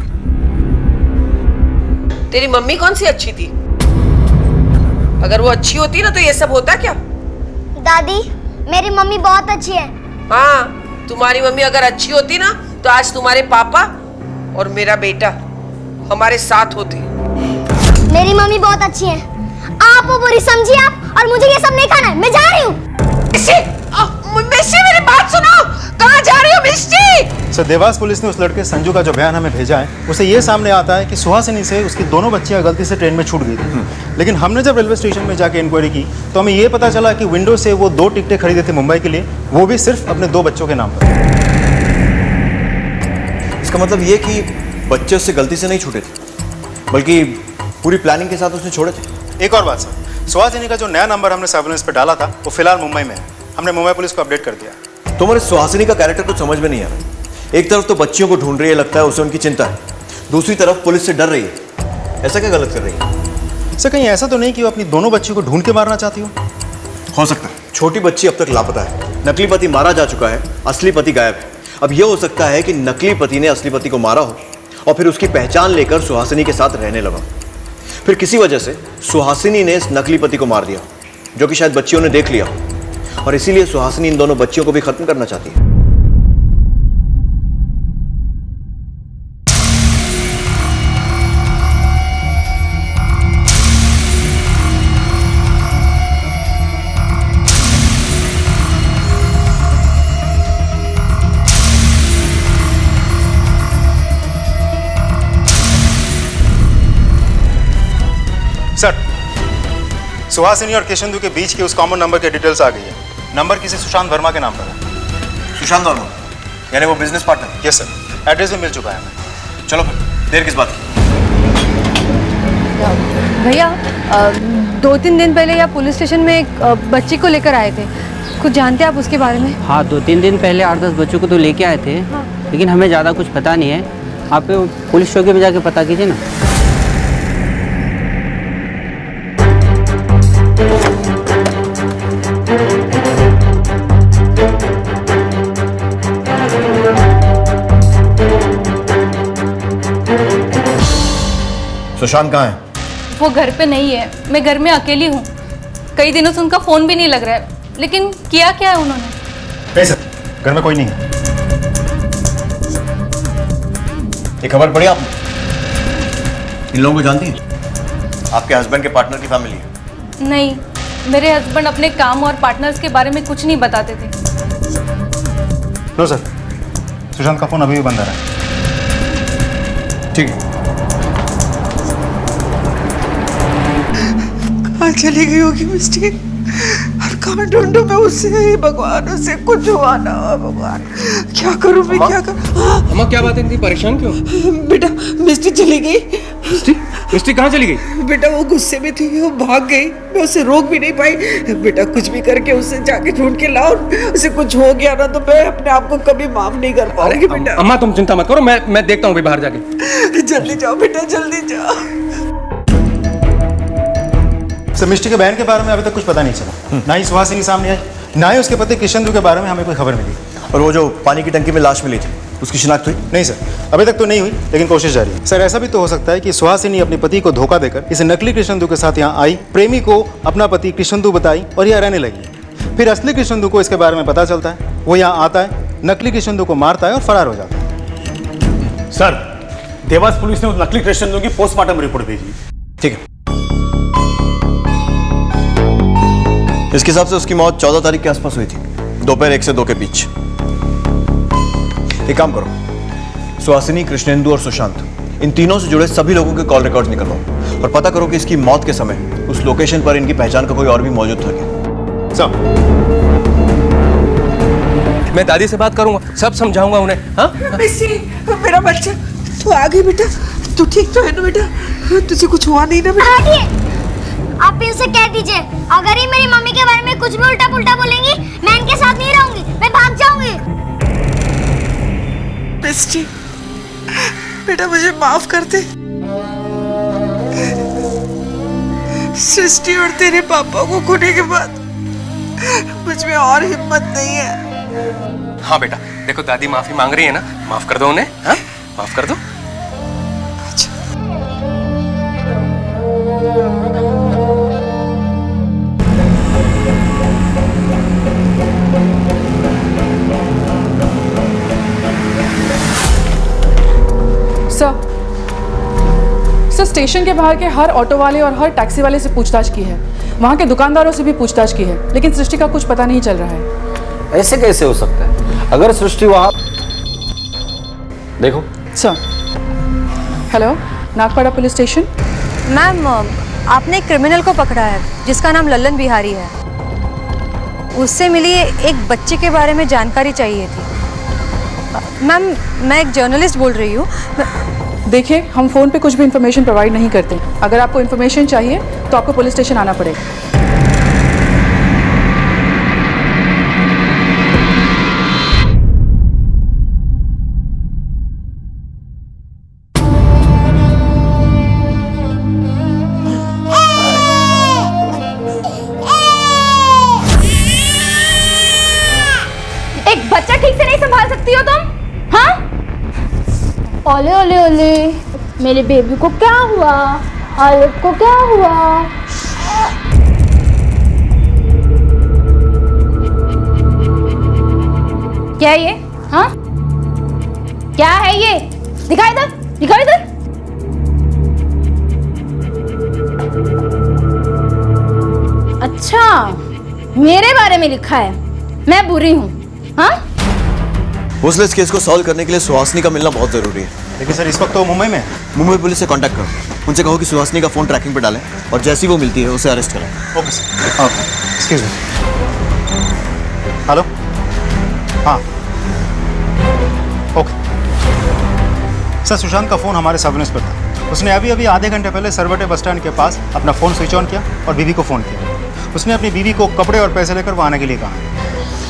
तेरी मम्मी कौन सी अच्छी थी? अगर वो अच्छी होती ना तो ये सब होता क्या? दादी, मेरी मम्मी बहुत अच्छी है। हाँ, तुम्हारी मम्मी अगर अच्छी होती ना तो आज तुम्हारे पापा और मेरा बेटा हमारे साथ होते। मेरी मम्मी बहुत अच्छी है, आप वो बुरी समझिए आप, और मुझे ये सब नहीं खाना है। मैं जा रही हूँ। मिस्टी, मेरी बात सुनो, कहाँ जा रही हो मिस्टी? सर, देवास पुलिस ने उस लड़के संजू का जो बयान हमें भेजा है उसे ये सामने आता है कि सुहासिनी से उसकी दोनों बच्चियां गलती से ट्रेन में छूट गई थी। लेकिन हमने जब रेलवे स्टेशन में जाके इंक्वायरी की तो हमें ये पता चला कि विंडो से वो 2 टिकटें खरीदे थे मुंबई के लिए, वो भी सिर्फ अपने 2 बच्चों के नाम पर। इसका मतलब ये कि बच्चे उससे गलती से नहीं छूटे थे, बल्कि पूरी प्लानिंग के साथ उसने छोड़े थे। एक और बात सर, सुहासिनी का जो नया नंबर हमने सर्विलेंस पे डाला था वो फिलहाल मुंबई में है। हमने मुंबई पुलिस को अपडेट कर दिया। तुम्हारे सुहासिनी का कैरेक्टर कुछ समझ में नहीं आ रहा। एक तरफ तो बच्चियों को ढूंढ रही है, लगता है उसे उनकी चिंता है, दूसरी तरफ पुलिस से डर रही है। ऐसा क्या गलत कर रही है? सर, कहीं ऐसा तो नहीं कि वो अपनी दोनों बच्चियों को ढूंढ के मारना चाहती हो सकता है। छोटी बच्ची अब तक लापता है, नकली पति मारा जा चुका है, असली पति गायब है। अब यह हो सकता है कि नकली पति ने असली पति को मारा हो और फिर उसकी पहचान लेकर सुहासिनी के साथ रहने लगा। फिर किसी वजह से सुहासिनी ने इस नकली पति को मार दिया, जो कि शायद बच्चियों ने देख लिया, और इसीलिए सुहासिनी इन दोनों बच्चियों को भी खत्म करना चाहती है। सर, सुहासिनी और किशनदू के बीच के उस कॉमन नंबर के डिटेल्स आ गई है। नंबर किसी सुशांत वर्मा के नाम पर है। सुशांत वर्मा यानी वो business partner? Yes sir, address भी मिल चुका है हमें। चलो फिर, देर किस बात की? भैया, 2-3 दिन पहले यहाँ पुलिस स्टेशन में एक बच्ची को लेकर आए थे, कुछ जानते हैं आप उसके बारे में? हाँ, 2-3 दिन पहले 8-10 बच्चों को तो लेके आए थे। हाँ। लेकिन हमें ज़्यादा कुछ पता नहीं है। आप पुलिस चौकी में जाके पता कीजिए ना। सुशांत कहाँ है? वो घर पे नहीं है, मैं घर में अकेली हूँ। कई दिनों से उनका फोन भी नहीं लग रहा है, लेकिन किया क्या है उन्होंने? नहीं सर, घर में कोई नहीं है। ये खबर पड़ी आपने? इन लोगों को जानती हैं? आपके हस्बैंड के पार्टनर की फैमिली है? नहीं, मेरे हस्बैंड अपने काम और पार्टनर्स के बारे में कुछ नहीं बताते थे। लो सर, सुशांत का फोन अभी भी बंद आ रहा है। ठीक है। कहाँ चली गई होगी मिस्टी? और कहाँ ढूंढूं मैं उसे? भगवान, उसे कुछ हुआ ना हो भगवान। क्या करूं मैं, क्या करूं? अम्मा, क्या बात है, इतनी परेशान क्यों? बेटा, मिस्टी चली गई। मिस्टी कहाँ चली गई? बेटा, वो गुस्से में थी, वो भाग गई। मैं उसे रोक भी नहीं पाई। बेटा, कुछ भी करके उसे जाके ढूंढ के लाओ। उसे कुछ हो गया ना तो मैं अपने आप को कभी माफ नहीं कर पाऊंगी। बेटा, अम्मा तुम चिंता मत करो, मैं देखता हूँ बाहर जाके। जल्दी जाओ बेटा, जल्दी जाओ। सर, मिस्टी के बहन के बारे में अभी तक कुछ पता नहीं चला। ना ही सुहासिनी सामने आई, ना ही उसके पति किशनदू के बारे में हमें कोई खबर मिली। और वो जो पानी की टंकी में लाश मिली थी, उसकी शिनाख्त हुई? नहीं सर, अभी तक तो नहीं हुई, लेकिन कोशिश जारी है। सर ऐसा भी तो हो सकता है कि सुहासिनी अपने पति को धोखा देकर इस नकली कृष्णेंदु के साथ यहाँ आई, प्रेमी को अपना पति कृष्णेंदु बताई और यहाँ रहने लगी। फिर असली कृष्णेंदु को इसके बारे में पता चलता है, वो यहाँ आता है, नकली कृष्णेंदु को मारता है और फरार हो जाता है। सर, देवास पुलिस ने उस नकली कृष्णेंदु की पोस्टमार्टम रिपोर्ट भेजी। ठीक है। इसके हिसाब से उसकी मौत 14 तारीख के आसपास हुई थी, दोपहर 1 से 2 के बीच। एक काम करो, सुहासिनी, कृष्णेंदु और सुशांत, इन तीनों से जुड़े सभी लोगों के कॉल रिकॉर्ड्स निकलवाओ और पता करो कि इसकी मौत के समय उस लोकेशन पर इनकी पहचान का कोई और भी मौजूद था क्या। सब मैं दादी से बात करूंगा, सब समझाऊंगा उन्हें। हाँ मेरा बच्चा, तू आ गई बेटा, तू ठीक तो है ना बेटा? तुझे कुछ हुआ नहीं ना बेटा? आप इनसे कह दीजिए, अगर ये मेरी मम्मी के बारे में कुछ भी उल्टा पुल्टा बोलेंगी, मैं इनके साथ नहीं रहूंगी, मैं भाग जाऊंगी। मिस्टी, बेटा मुझे माफ कर दे। सृष्टि और तेरे पापा को खोने के बाद मुझ में और हिम्मत नहीं है। हाँ बेटा, देखो दादी माफी मांग रही है ना, माफ कर दो उन्हें। हाँ, माफ कर दो। सर, स्टेशन के बाहर के हर ऑटो वाले और हर टैक्सी वाले से पूछताछ की है, वहाँ के दुकानदारों से भी पूछताछ की है, लेकिन सृष्टि का कुछ पता नहीं चल रहा है। ऐसे कैसे हो सकता है? अगर सृष्टि वहाँ, देखो sir. Hello, Nagpada police station. Ma'am, आपने एक क्रिमिनल को पकड़ा है जिसका नाम लल्लन बिहारी है। उससे मिली एक बच्चे के बारे में जानकारी चाहिए थी। मैम, मैं एक जर्नलिस्ट बोल रही हूँ। देखिए, हम फ़ोन पे कुछ भी इन्फॉर्मेशन प्रोवाइड नहीं करते। अगर आपको इन्फॉर्मेशन चाहिए तो आपको पुलिस स्टेशन आना पड़ेगा। एक बच्चा ठीक से नहीं संभाल सकती हो तुम? हाँ? ओले ओले ओले, मेरे बेबी को क्या हुआ? आलिफ को क्या हुआ? क्या है ये? हाँ? क्या है ये? दिखाई इधर, दिखाई इधर। अच्छा, मेरे बारे में लिखा है, मैं बुरी हूँ। हाँ? उस केस को सॉल्व करने के लिए सुहासिनी का मिलना बहुत जरूरी है। लेकिन सर इस वक्त तो मुंबई में है। मुंबई पुलिस से कांटेक्ट करो, उनसे कहो कि सुहासिनी का फोन ट्रैकिंग पे डालें और जैसी वो मिलती है उसे अरेस्ट करें। Okay sir. Excuse me. Hello, हाँ, ओके सर। सुशांत का फ़ोन हमारे सब इंस्पेक्टर पर था। उसने अभी अभी आधे घंटे पहले सरवटे बस स्टैंड के पास अपना फ़ोन स्विच ऑन किया और बीवी को फ़ोन किया। उसने अपनी बीवी को कपड़े और पैसे लेकर वो आने के लिए कहा।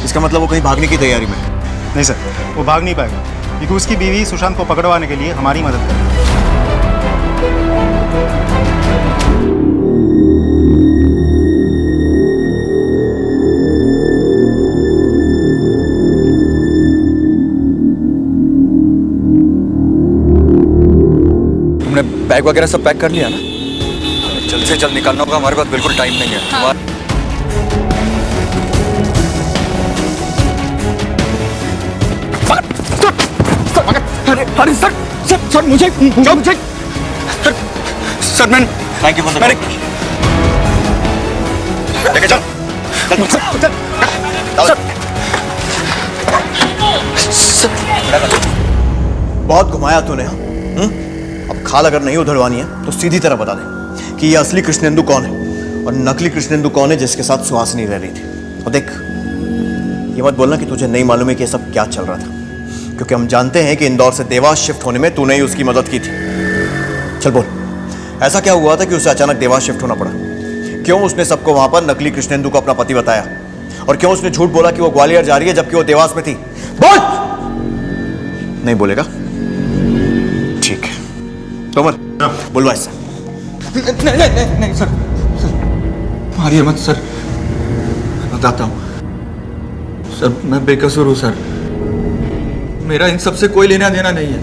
इसका मतलब वो कहीं भागने की तैयारी में? नहीं सर, वो भाग नहीं पाएगा क्योंकि उसकी बीवी सुशांत को पकड़वाने के लिए हमारी मदद करेगी। तुमने बैग वगैरह सब पैक कर लिया ना? जल्द से जल्द निकालना होगा, हमारे पास बिल्कुल टाइम नहीं है। हाँ। अरे सर सर सर मुझे सर मैंने थैंक यू फॉर लेके चल बहुत घुमाया तूने। अब खाल अगर नहीं उधड़वानी है तो सीधी तरह बता दे कि ये असली कृष्णेंदु कौन है और नकली कृष्णेंदु कौन है जिसके साथ सुहासिनी रह रही थी। और देख, ये मत बोलना कि तुझे नहीं मालूम है कि ये सब क्या चल रहा था, क्योंकि हम जानते हैं कि इंदौर से देवास शिफ्ट होने में तूने ही उसकी मदद की थी। चल बोल, ऐसा क्या हुआ था कि उसे अचानक देवास शिफ्ट होना पड़ा? क्यों उसने सबको वहां पर नकली कृष्णेंदु को अपना पति बताया? और क्यों उसने झूठ बोला कि वो ग्वालियर जा रही है जबकि वो देवास में थी? बोल! नहीं बोलेगा? ठीक है, तोमर बुलवा इससे। नहीं सर, मारिए मत सर, मैं बताता हूँ सर, मैं बेकसूर हूँ सर। मेरा इन सब से कोई लेना देना नहीं है।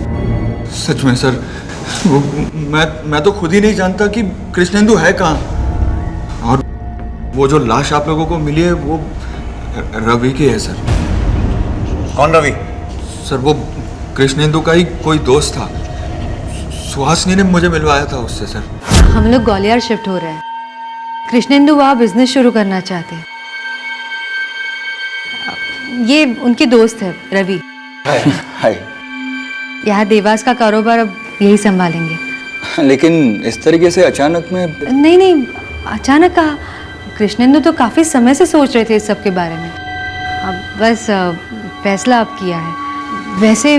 सच में सर, वो मैं तो खुद ही नहीं जानता कि कृष्णेंदु है कहाँ। और वो जो लाश आप लोगों को मिली है वो रवि की है सर। कौन रवि? सर वो कृष्णेंदु का ही कोई दोस्त था। सुहासिनी ने मुझे मिलवाया था उससे सर। हम लोग ग्वालियर शिफ्ट हो रहे हैं। कृष्णेंदु वहाँ बिजनेस शुरू करना चाहते हैं। ये उनके दोस्त है रवि। हाय। यहाँ देवास का कारोबार अब यही संभालेंगे। लेकिन इस तरीके से अचानक में? नहीं, अचानक कहा। कृष्णेंदु तो काफी समय से सोच रहे थे इस सब के बारे में। अब बस फैसला अब किया है। वैसे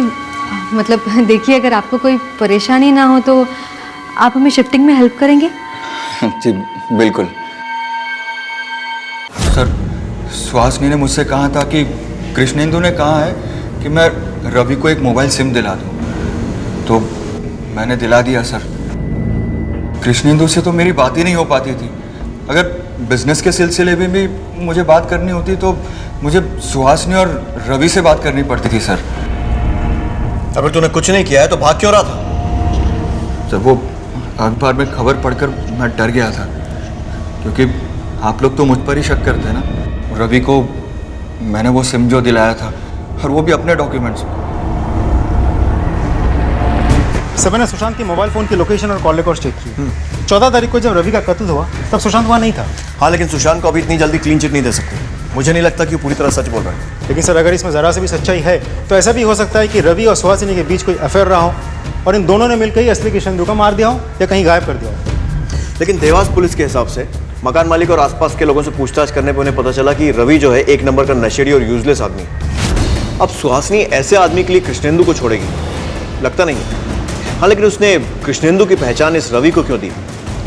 मतलब देखिए, अगर आपको कोई परेशानी ना हो तो आप हमें शिफ्टिंग में हेल्प करेंगे? जी बिल्कुल। सर सुहासिनी ने मुझसे कहा था कि कृष्णेंदु ने कहा है कि मैं रवि को एक मोबाइल सिम दिला दूं, तो मैंने दिला दिया सर। कृष्णेंदु से तो मेरी बात ही नहीं हो पाती थी। अगर बिजनेस के सिलसिले में भी मुझे बात करनी होती तो मुझे सुहासिनी और रवि से बात करनी पड़ती थी सर। अगर तूने कुछ नहीं किया है तो भाग क्यों रहा था? सर वो अखबार में खबर पढ़कर मैं डर गया था, क्योंकि आप लोग तो मुझ पर ही शक करते हैं ना। रवि को मैंने वो सिम जो दिलाया था, और वो भी अपने डॉक्यूमेंट्स में। सब ने सुशांत की मोबाइल फोन की लोकेशन और कॉल रिकॉर्ड चेक की। 14 तारीख को जब रवि का कत्ल हुआ तब सुशांत वहाँ नहीं था। हाँ, लेकिन सुशांत को अभी इतनी जल्दी क्लीन चिट नहीं दे सकते। मुझे नहीं लगता कि वो पूरी तरह सच बोल रहा है। लेकिन सर, अगर इसमें ज़रा से भी सच्चाई है तो ऐसा भी हो सकता है कि रवि और सुहासिनी के बीच कोई अफेयर रहा हो और इन दोनों ने मिलकर ही असली कृष्णेंदु को मार दिया हो या कहीं गायब कर दिया हो। लेकिन देवास पुलिस के हिसाब से मकान मालिक और आसपास के लोगों से पूछताछ करने पर उन्हें पता चला कि रवि जो है एक नंबर का नशेड़ी और यूजलेस आदमी। अब सुहासिनी ऐसे आदमी के लिए कृष्णेंदु को छोड़ेगी? लगता नहीं है। हाँ, लेकिन उसने कृष्णेंदु की पहचान इस रवि को क्यों दी,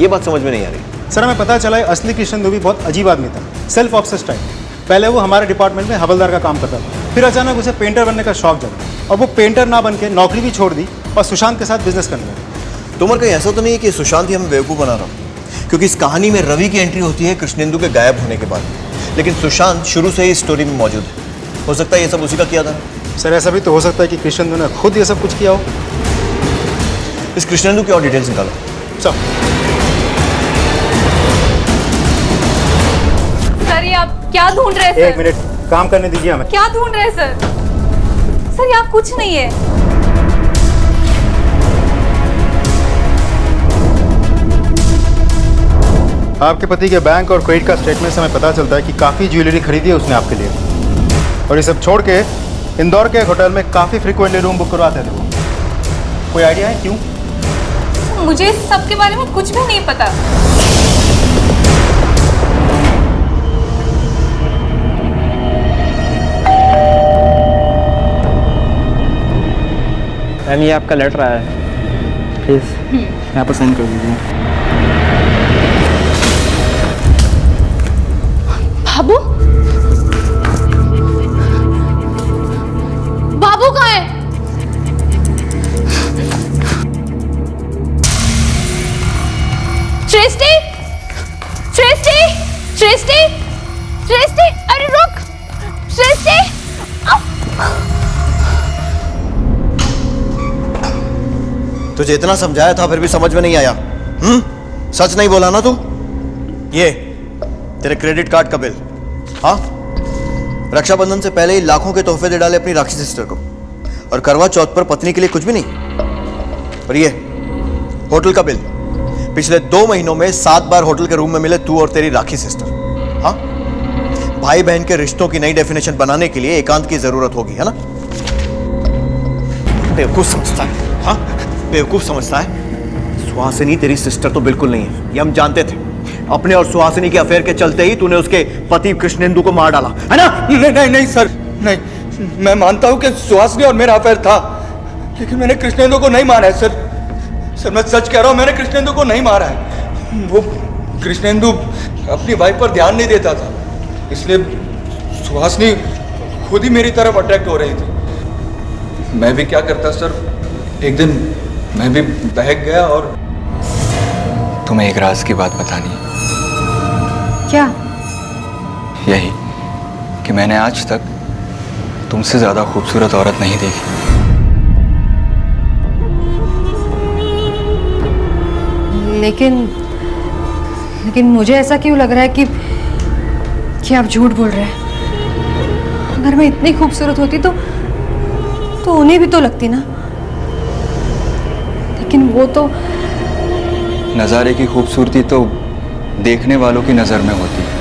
ये बात समझ में नहीं आ रही। सर, हमें पता चला है असली कृष्णेंदु भी बहुत अजीब आदमी था, सेल्फ ऑब्सेस्ड टाइप। पहले वो हमारे डिपार्टमेंट में हवलदार का काम करता था, फिर अचानक उसे पेंटर बनने का शौक जगा और वो पेंटर ना बन के नौकरी भी छोड़ दी और सुशांत के साथ बिजनेस करने लगा। तुमर कहीं ऐसा तो नहीं है कि सुशांत ही हमें बेवकूफ़ बना रहा हो? क्योंकि इस कहानी में रवि की एंट्री होती है कृष्णेंदु के गायब होने के बाद, लेकिन सुशांत शुरू से ही इस स्टोरी में मौजूद है। हो सकता है ये सब उसी का किया था। सर, ऐसा भी तो हो सकता है कि कृष्णेंदु ने खुद ये सब कुछ किया हो। इस कृष्णेंदु की और डिटेल्स निकालो। सब सर, ये आप क्या ढूंढ रहे हैं? एक मिनट, काम करने दीजिए हमें। क्या ढूंढ रहे हैं सर? सर, ये आप कुछ नहीं है। आपके पति के बैंक और क्रेडिट कार्ड स्टेटमेंट से हमें पता चलता है कि काफ़ी ज्वेलरी खरीदी है उसने आपके लिए, और ये सब छोड़ के इंदौर के एक होटल में काफ़ी फ्रिक्वेंटली रूम बुक करवाते थे वो। कोई आइडिया है क्यों? मुझे इस सब के बारे में कुछ भी नहीं पता। मैम, ये आपका लेटर आया है, प्लीज़ यहाँ पर साइन कर दीजिए। बाबू, बाबू कहाँ है? सृष्टि, सृष्टि, सृष्टि, सृष्टि, अरे रुक, सृष्टि। तुझे इतना समझाया था फिर भी समझ में नहीं आया? सच नहीं बोला ना तू? ये तेरे क्रेडिट कार्ड का बिल। हाँ, रक्षाबंधन से पहले ही लाखों के तोहफे दे डाले अपनी राखी सिस्टर को, और करवा चौथ पर पत्नी के लिए कुछ भी नहीं। और ये होटल का बिल, पिछले 2 महीनों में 7 बार होटल के रूम में मिले तू और तेरी राखी सिस्टर। हाँ, भाई बहन के रिश्तों की नई डेफिनेशन बनाने के लिए एकांत की जरूरत होगी, है ना? बेवकूफ समझता है। हाँ, बेवकूफ समझता है। सुहासिनी तेरी सिस्टर तो बिल्कुल नहीं है, ये हम जानते थे। अपने और सुहासिनी के अफेयर के चलते ही तूने उसके पति कृष्णेंदु को मार डाला, है ना? नहीं सर, नहीं। मैं मानता हूँ कि सुहासिनी और मेरा अफेयर था, लेकिन मैंने कृष्णेंदु को नहीं मारा है सर। सर, मैं सच कह रहा हूँ, मैंने कृष्णेंदु को नहीं मारा है। वो कृष्णेंदु अपनी वाइफ पर ध्यान नहीं देता था, इसलिए सुहासिनी खुद ही मेरी तरफ अट्रैक्ट हो रही थी। मैं भी क्या करता सर, एक दिन मैं भी बहक गया और तुम्हें एक राज की बात बतानी है। क्या? यही कि मैंने आज तक तुमसे ज्यादा खूबसूरत औरत नहीं देखी। लेकिन मुझे ऐसा क्यों लग रहा है कि आप झूठ बोल रहे हैं। अगर मैं इतनी खूबसूरत होती तो उन्हें भी तो लगती ना, लेकिन वो तो नज़ारे की खूबसूरती तो देखने वालों की नज़र में होती है।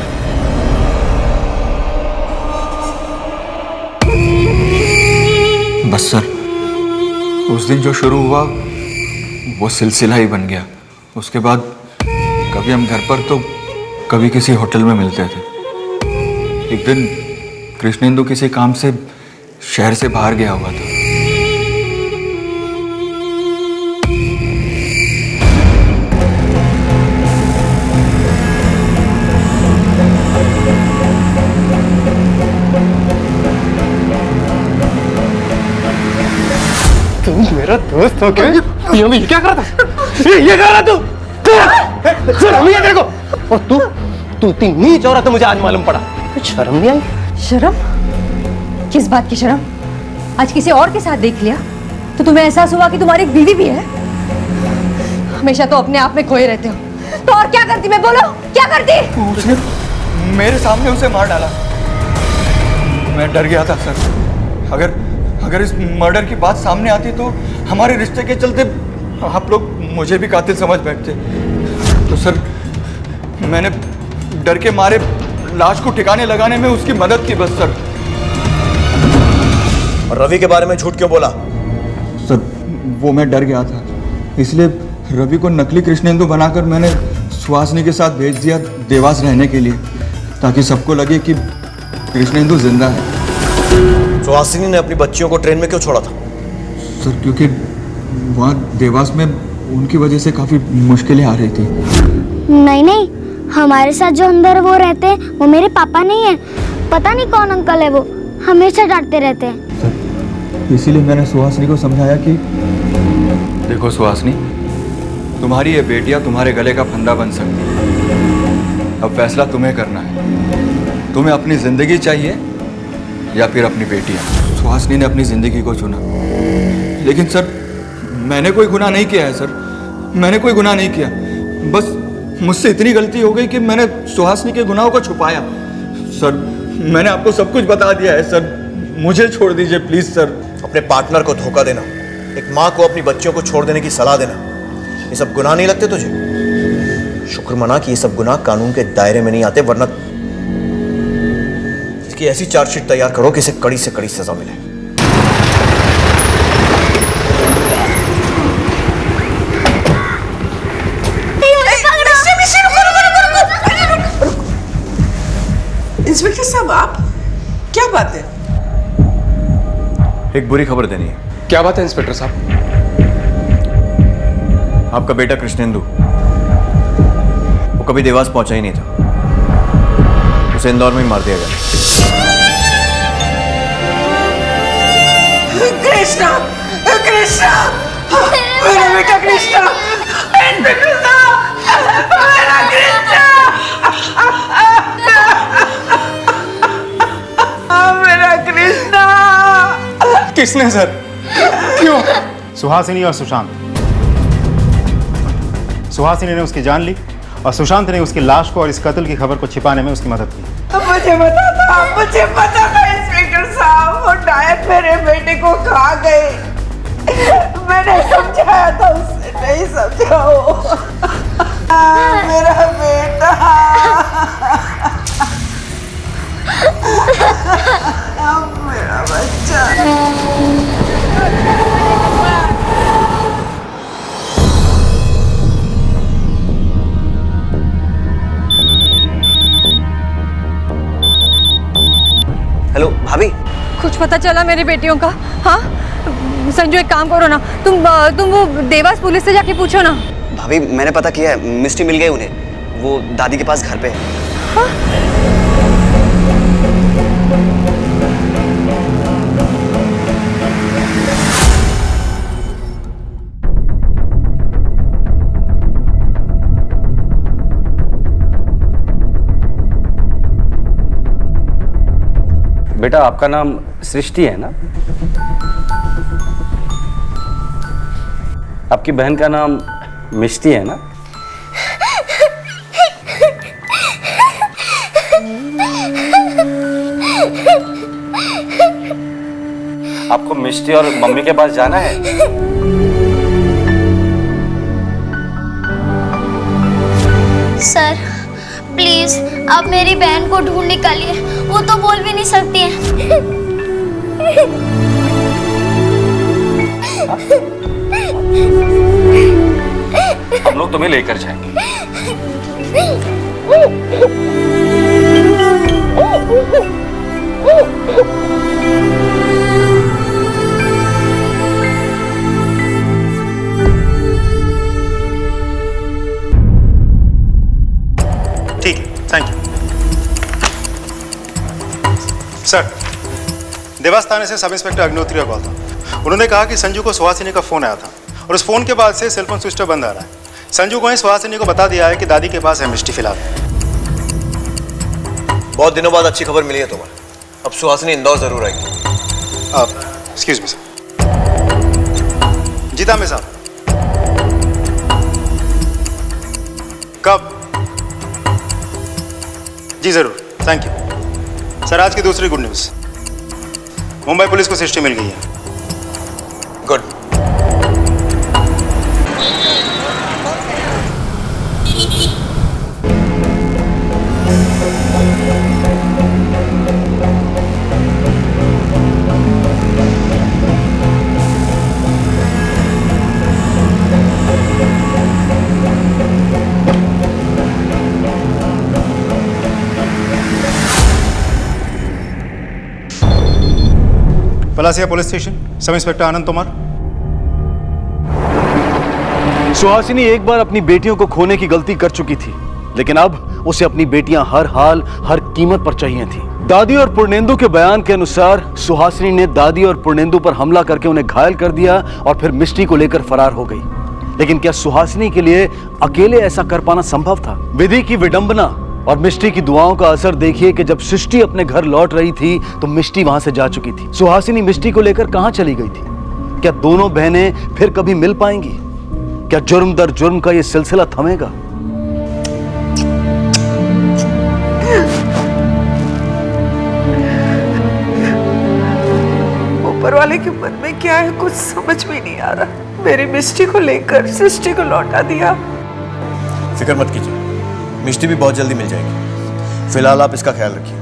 बस सर, उस दिन जो शुरू हुआ वो सिलसिला ही बन गया। उसके बाद कभी हम घर पर तो कभी किसी होटल में मिलते थे। एक दिन कृष्णेंदु किसी काम से शहर से बाहर गया हुआ था। तुम मेरा दोस्त हो क्या? ये क्या कर रहा था? ये कर रहा तू? शर्म नहीं है तेरे को? और तू इतनी नीच औरत है, मुझे आज मालूम पड़ा। कुछ शर्म नहीं आई? शर्म? किस बात की शर्म? आज किसी और के साथ देख लिया तो तुम्हें एहसास हुआ कि तुम्हारी एक बीवी भी है। हमेशा तो अपने आप में खोए रहते हो। तो और क्या करती मैं, बोलो क्या करती? उसने मेरे सामने उसे मार डाला। मैं डर गया था सर। अगर इस मर्डर की बात सामने आती तो हमारे रिश्ते के चलते आप लोग मुझे भी कातिल समझ बैठते। तो सर मैंने डर के मारे लाश को ठिकाने लगाने में उसकी मदद की बस सर। और रवि के बारे में झूठ क्यों बोला? सर वो मैं डर गया था, इसलिए रवि को नकली कृष्णेंदु बनाकर मैंने सुहासिनी के साथ भेज दिया देवास रहने के लिए, ताकि सबको लगे कि कृष्णेंदु जिंदा है। सुहासिनी ने अपनी बच्चियों को ट्रेन में क्यों छोड़ा था? सर क्योंकि वहाँ देवास में उनकी वजह से काफ़ी मुश्किलें आ रही थी। नहीं, हमारे साथ जो अंदर वो रहते हैं वो मेरे पापा नहीं है। पता नहीं कौन अंकल है, वो हमेशा डांटते रहते हैं। सर इसीलिए मैंने सुहासिनी को समझाया कि देखो सुहासिनी, तुम्हारी ये बेटियां तुम्हारे गले का फंदा बन सकती है। अब फैसला तुम्हें करना है। तुम्हें अपनी जिंदगी चाहिए या फिर अपनी बेटियां। सुहासिनी ने अपनी जिंदगी को चुना। लेकिन सर मैंने कोई गुनाह नहीं किया है सर, मैंने कोई गुनाह नहीं किया। बस मुझसे इतनी गलती हो गई कि मैंने सुहासिनी के गुनाहों को छुपाया। सर मैंने आपको सब कुछ बता दिया है सर, मुझे छोड़ दीजिए प्लीज सर। अपने पार्टनर को धोखा देना, एक माँ को अपनी बच्चियों को छोड़ देने की सलाह देना, ये सब गुनाह नहीं लगते तुझे? शुक्र मना कि ये सब गुनाह कानून के दायरे में नहीं आते, वरना इसकी ऐसी चार्जशीट तैयार करो कि इसे कड़ी से कड़ी सजा मिले। इंस्पेक्टर साहब आप, क्या बात है? एक बुरी खबर देनी है। क्या बात है इंस्पेक्टर साहब? आपका बेटा कृष्णेंदु, वो कभी देवास पहुंचा ही नहीं था। उसे इंदौर में ही मार दिया गया। कृष्णा, कृष्णा, मेरा बेटा कृष्णा, इंस्पेक्टर साहब, मेरा कृष्णा, मेरा कृष्णा। किसने सर? क्यों? सुहासिनी और सुशांत। सुहासिनी ने उसकी जान ली और सुशांत ने उसकी लाश को और इस कत्ल की खबर को छिपाने में उसकी मदद की। मुझे पता था इंस्पेक्टर साहब, वो डायन मेरे बेटे को खा गए। मैंने समझाया था, उससे नहीं समझा। वो मेरा बेटा, मेरा बच्चा। हेलो भाभी, कुछ पता चला मेरी बेटियों का? हाँ संजू, एक काम करो ना, तुम वो देवास पुलिस से जाके पूछो ना। भाभी मैंने पता किया है, मिस्टी मिल गई उन्हें। वो दादी के पास घर पे है। हाँ? बेटा आपका नाम सृष्टि है ना? आपकी बहन का नाम मिष्टी है ना? आपको मिष्टी और मम्मी के पास जाना है? सर प्लीज आप मेरी बहन को ढूंढ निकालिए, वो तो बोल भी नहीं सकती है। हम लोग तुम्हें लेकर जाएंगे। ठीक है, थैंक यू सर। देवास थाने से सब इंस्पेक्टर अग्निहोत्री का कॉल था। उन्होंने कहा कि संजू को सुहासिनी का फोन आया था और उस फोन के बाद से सेलफोन स्विच ऑफ बंद आ रहा है। संजू को ही सुहासिनी को बता दिया है कि दादी के पास है मिष्टी फिलहाल। बहुत दिनों बाद अच्छी खबर मिली है तुम्हें। अब सुहासिनी इंदौर जरूर आएगी। Excuse me sir. जीता में साहब कब? जी जरूर, थैंक यू सर। आज की दूसरी गुड न्यूज़, मुंबई पुलिस को सृष्टि मिल गई है। Good. Palasia police station, sub inspector Anand Tomar. Suhasini एक बार अपनी बेटियों को खोने की गलती कर चुकी थी, लेकिन अब उसे अपनी बेटियां हर हाल हर कीमत पर चाहिए थी। दादी और पूर्णेंदु के बयान के अनुसार सुहासिनी ने दादी और पूर्णेंदु पर हमला करके उन्हें घायल कर दिया और फिर मिष्टी को लेकर फरार हो गई। लेकिन क्या सुहासिनी के लिए अकेले ऐसा कर पाना संभव था? विधि की विडंबना और मिष्टी की दुआओं का असर देखिए कि जब सृष्टि अपने घर लौट रही थी तो मिष्टी वहां से जा चुकी थी। सुहासिनी मिष्टी को लेकर कहां चली गई थी? क्या दोनों बहनें फिर कभी मिल पाएंगी? क्या जुर्म दर जुर्म का यह सिलसिला थमेगा? ऊपर वाले के मन में क्या है कुछ समझ में नहीं आ रहा। मेरी मिष्टी को लेकर सृष्टि को लौटा दिया। फिक्र मत कीजिए, मिष्टी भी बहुत जल्दी मिल जाएगी। फिलहाल आप इसका ख्याल रखिए।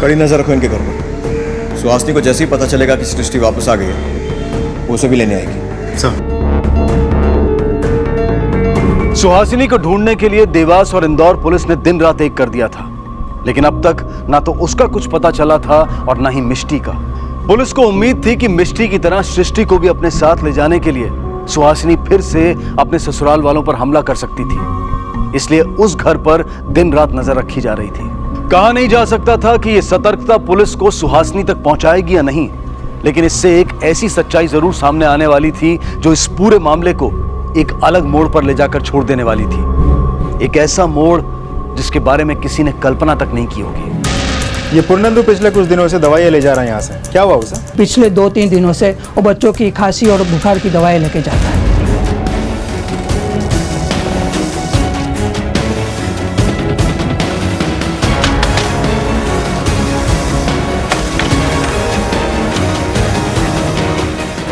कड़ी नजर रखो इनके घर पर। सुहासिनी को जैसे ही पता चलेगा कि सृष्टि वापस आ गई है, वो उसे भी लेने आएगी। सर, सुहासिनी को ढूंढने के लिए देवास और इंदौर पुलिस ने दिन रात एक कर दिया था, लेकिन अब तक ना तो उसका कुछ पता चला था और ना ही मिष्टी का। पुलिस को उम्मीद थी कि मिष्टी की तरह सृष्टि को भी अपने साथ ले जाने के लिए सुहासिनी फिर से अपने ससुराल वालों पर हमला कर सकती थी, इसलिए उस घर पर दिन रात नजर रखी जा रही थी। कहा नहीं जा सकता था कि यह सतर्कता पुलिस को सुहासिनी तक पहुंचाएगी या नहीं, लेकिन इससे एक ऐसी सच्चाई जरूर सामने आने वाली थी जो इस पूरे मामले को एक अलग मोड़ पर ले जाकर छोड़ देने वाली थी। एक ऐसा मोड़ जिसके बारे में किसी ने कल्पना तक नहीं की होगी। ये पूर्णेंदु पिछले कुछ दिनों से दवाइयाँ ले जा रहे हैं यहाँ से, क्या हुआ उसे? पिछले 2-3 दिनों से वो बच्चों की खांसी और बुखार की दवाई लेके जाता है।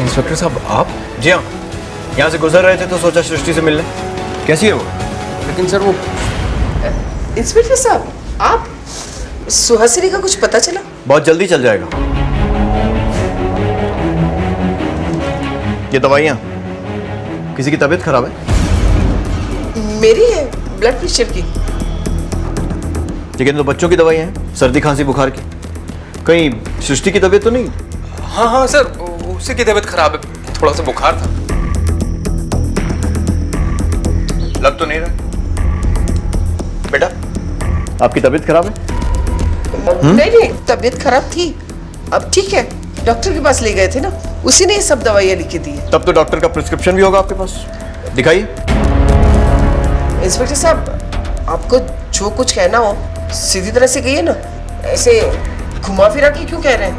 इंस्पेक्टर साहब आप? जी हाँ, यहाँ से गुजर रहे थे तो सोचा सृष्टि से मिलने। कैसी है वो? लेकिन सर वो इंस्पेक्टर साहब आप, सुहासिनी का कुछ पता चला? बहुत जल्दी चल जाएगा। ये दवाइयाँ, किसी की तबीयत खराब है? मेरी है, ब्लड प्रेशर की। लेकिन तो बच्चों की दवाइयाँ हैं, सर्दी खांसी बुखार की। कहीं सृष्टि की तबीयत तो नहीं? हाँ हाँ सर, उसी की तबीयत खराब है, थोड़ा सा बुखार था। लग तो नहीं रहा। बेटा आपकी तबीयत खराब है? नहीं, तबीयत खराब थी, अब ठीक है। डॉक्टर के पास ले गए थे ना, उसी ने ये सब दवाइयाँ लिख के दी है। तब तो डॉक्टर का प्रिस्क्रिप्शन भी होगा आपके पास, दिखाइए। इंस्पेक्टर साहब आपको जो कुछ कहना हो सीधी तरह से कहिए ना, ऐसे घुमा फिरा के क्यों कह रहे हैं?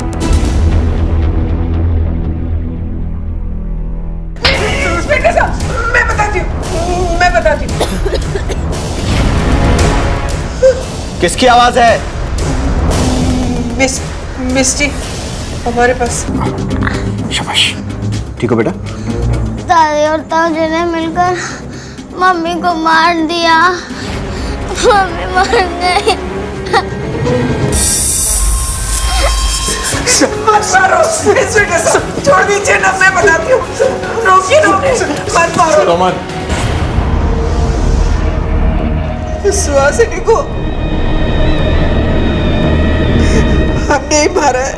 इंस्पेक्टर साहब मैं बताती हूँ। किसकी आवाज है? मिस्टी हमारे पास। शाबाश। ठीक हो बेटा? दादी और ताऊ ने मिलकर मम्मी को मार दिया। मम्मी मर गई। मारो छोड़ दीजिए ना, मैं बताती हूँ। रोकिए ना उन्हें, मत मारो। सुहासिनी को हमने ही मारा है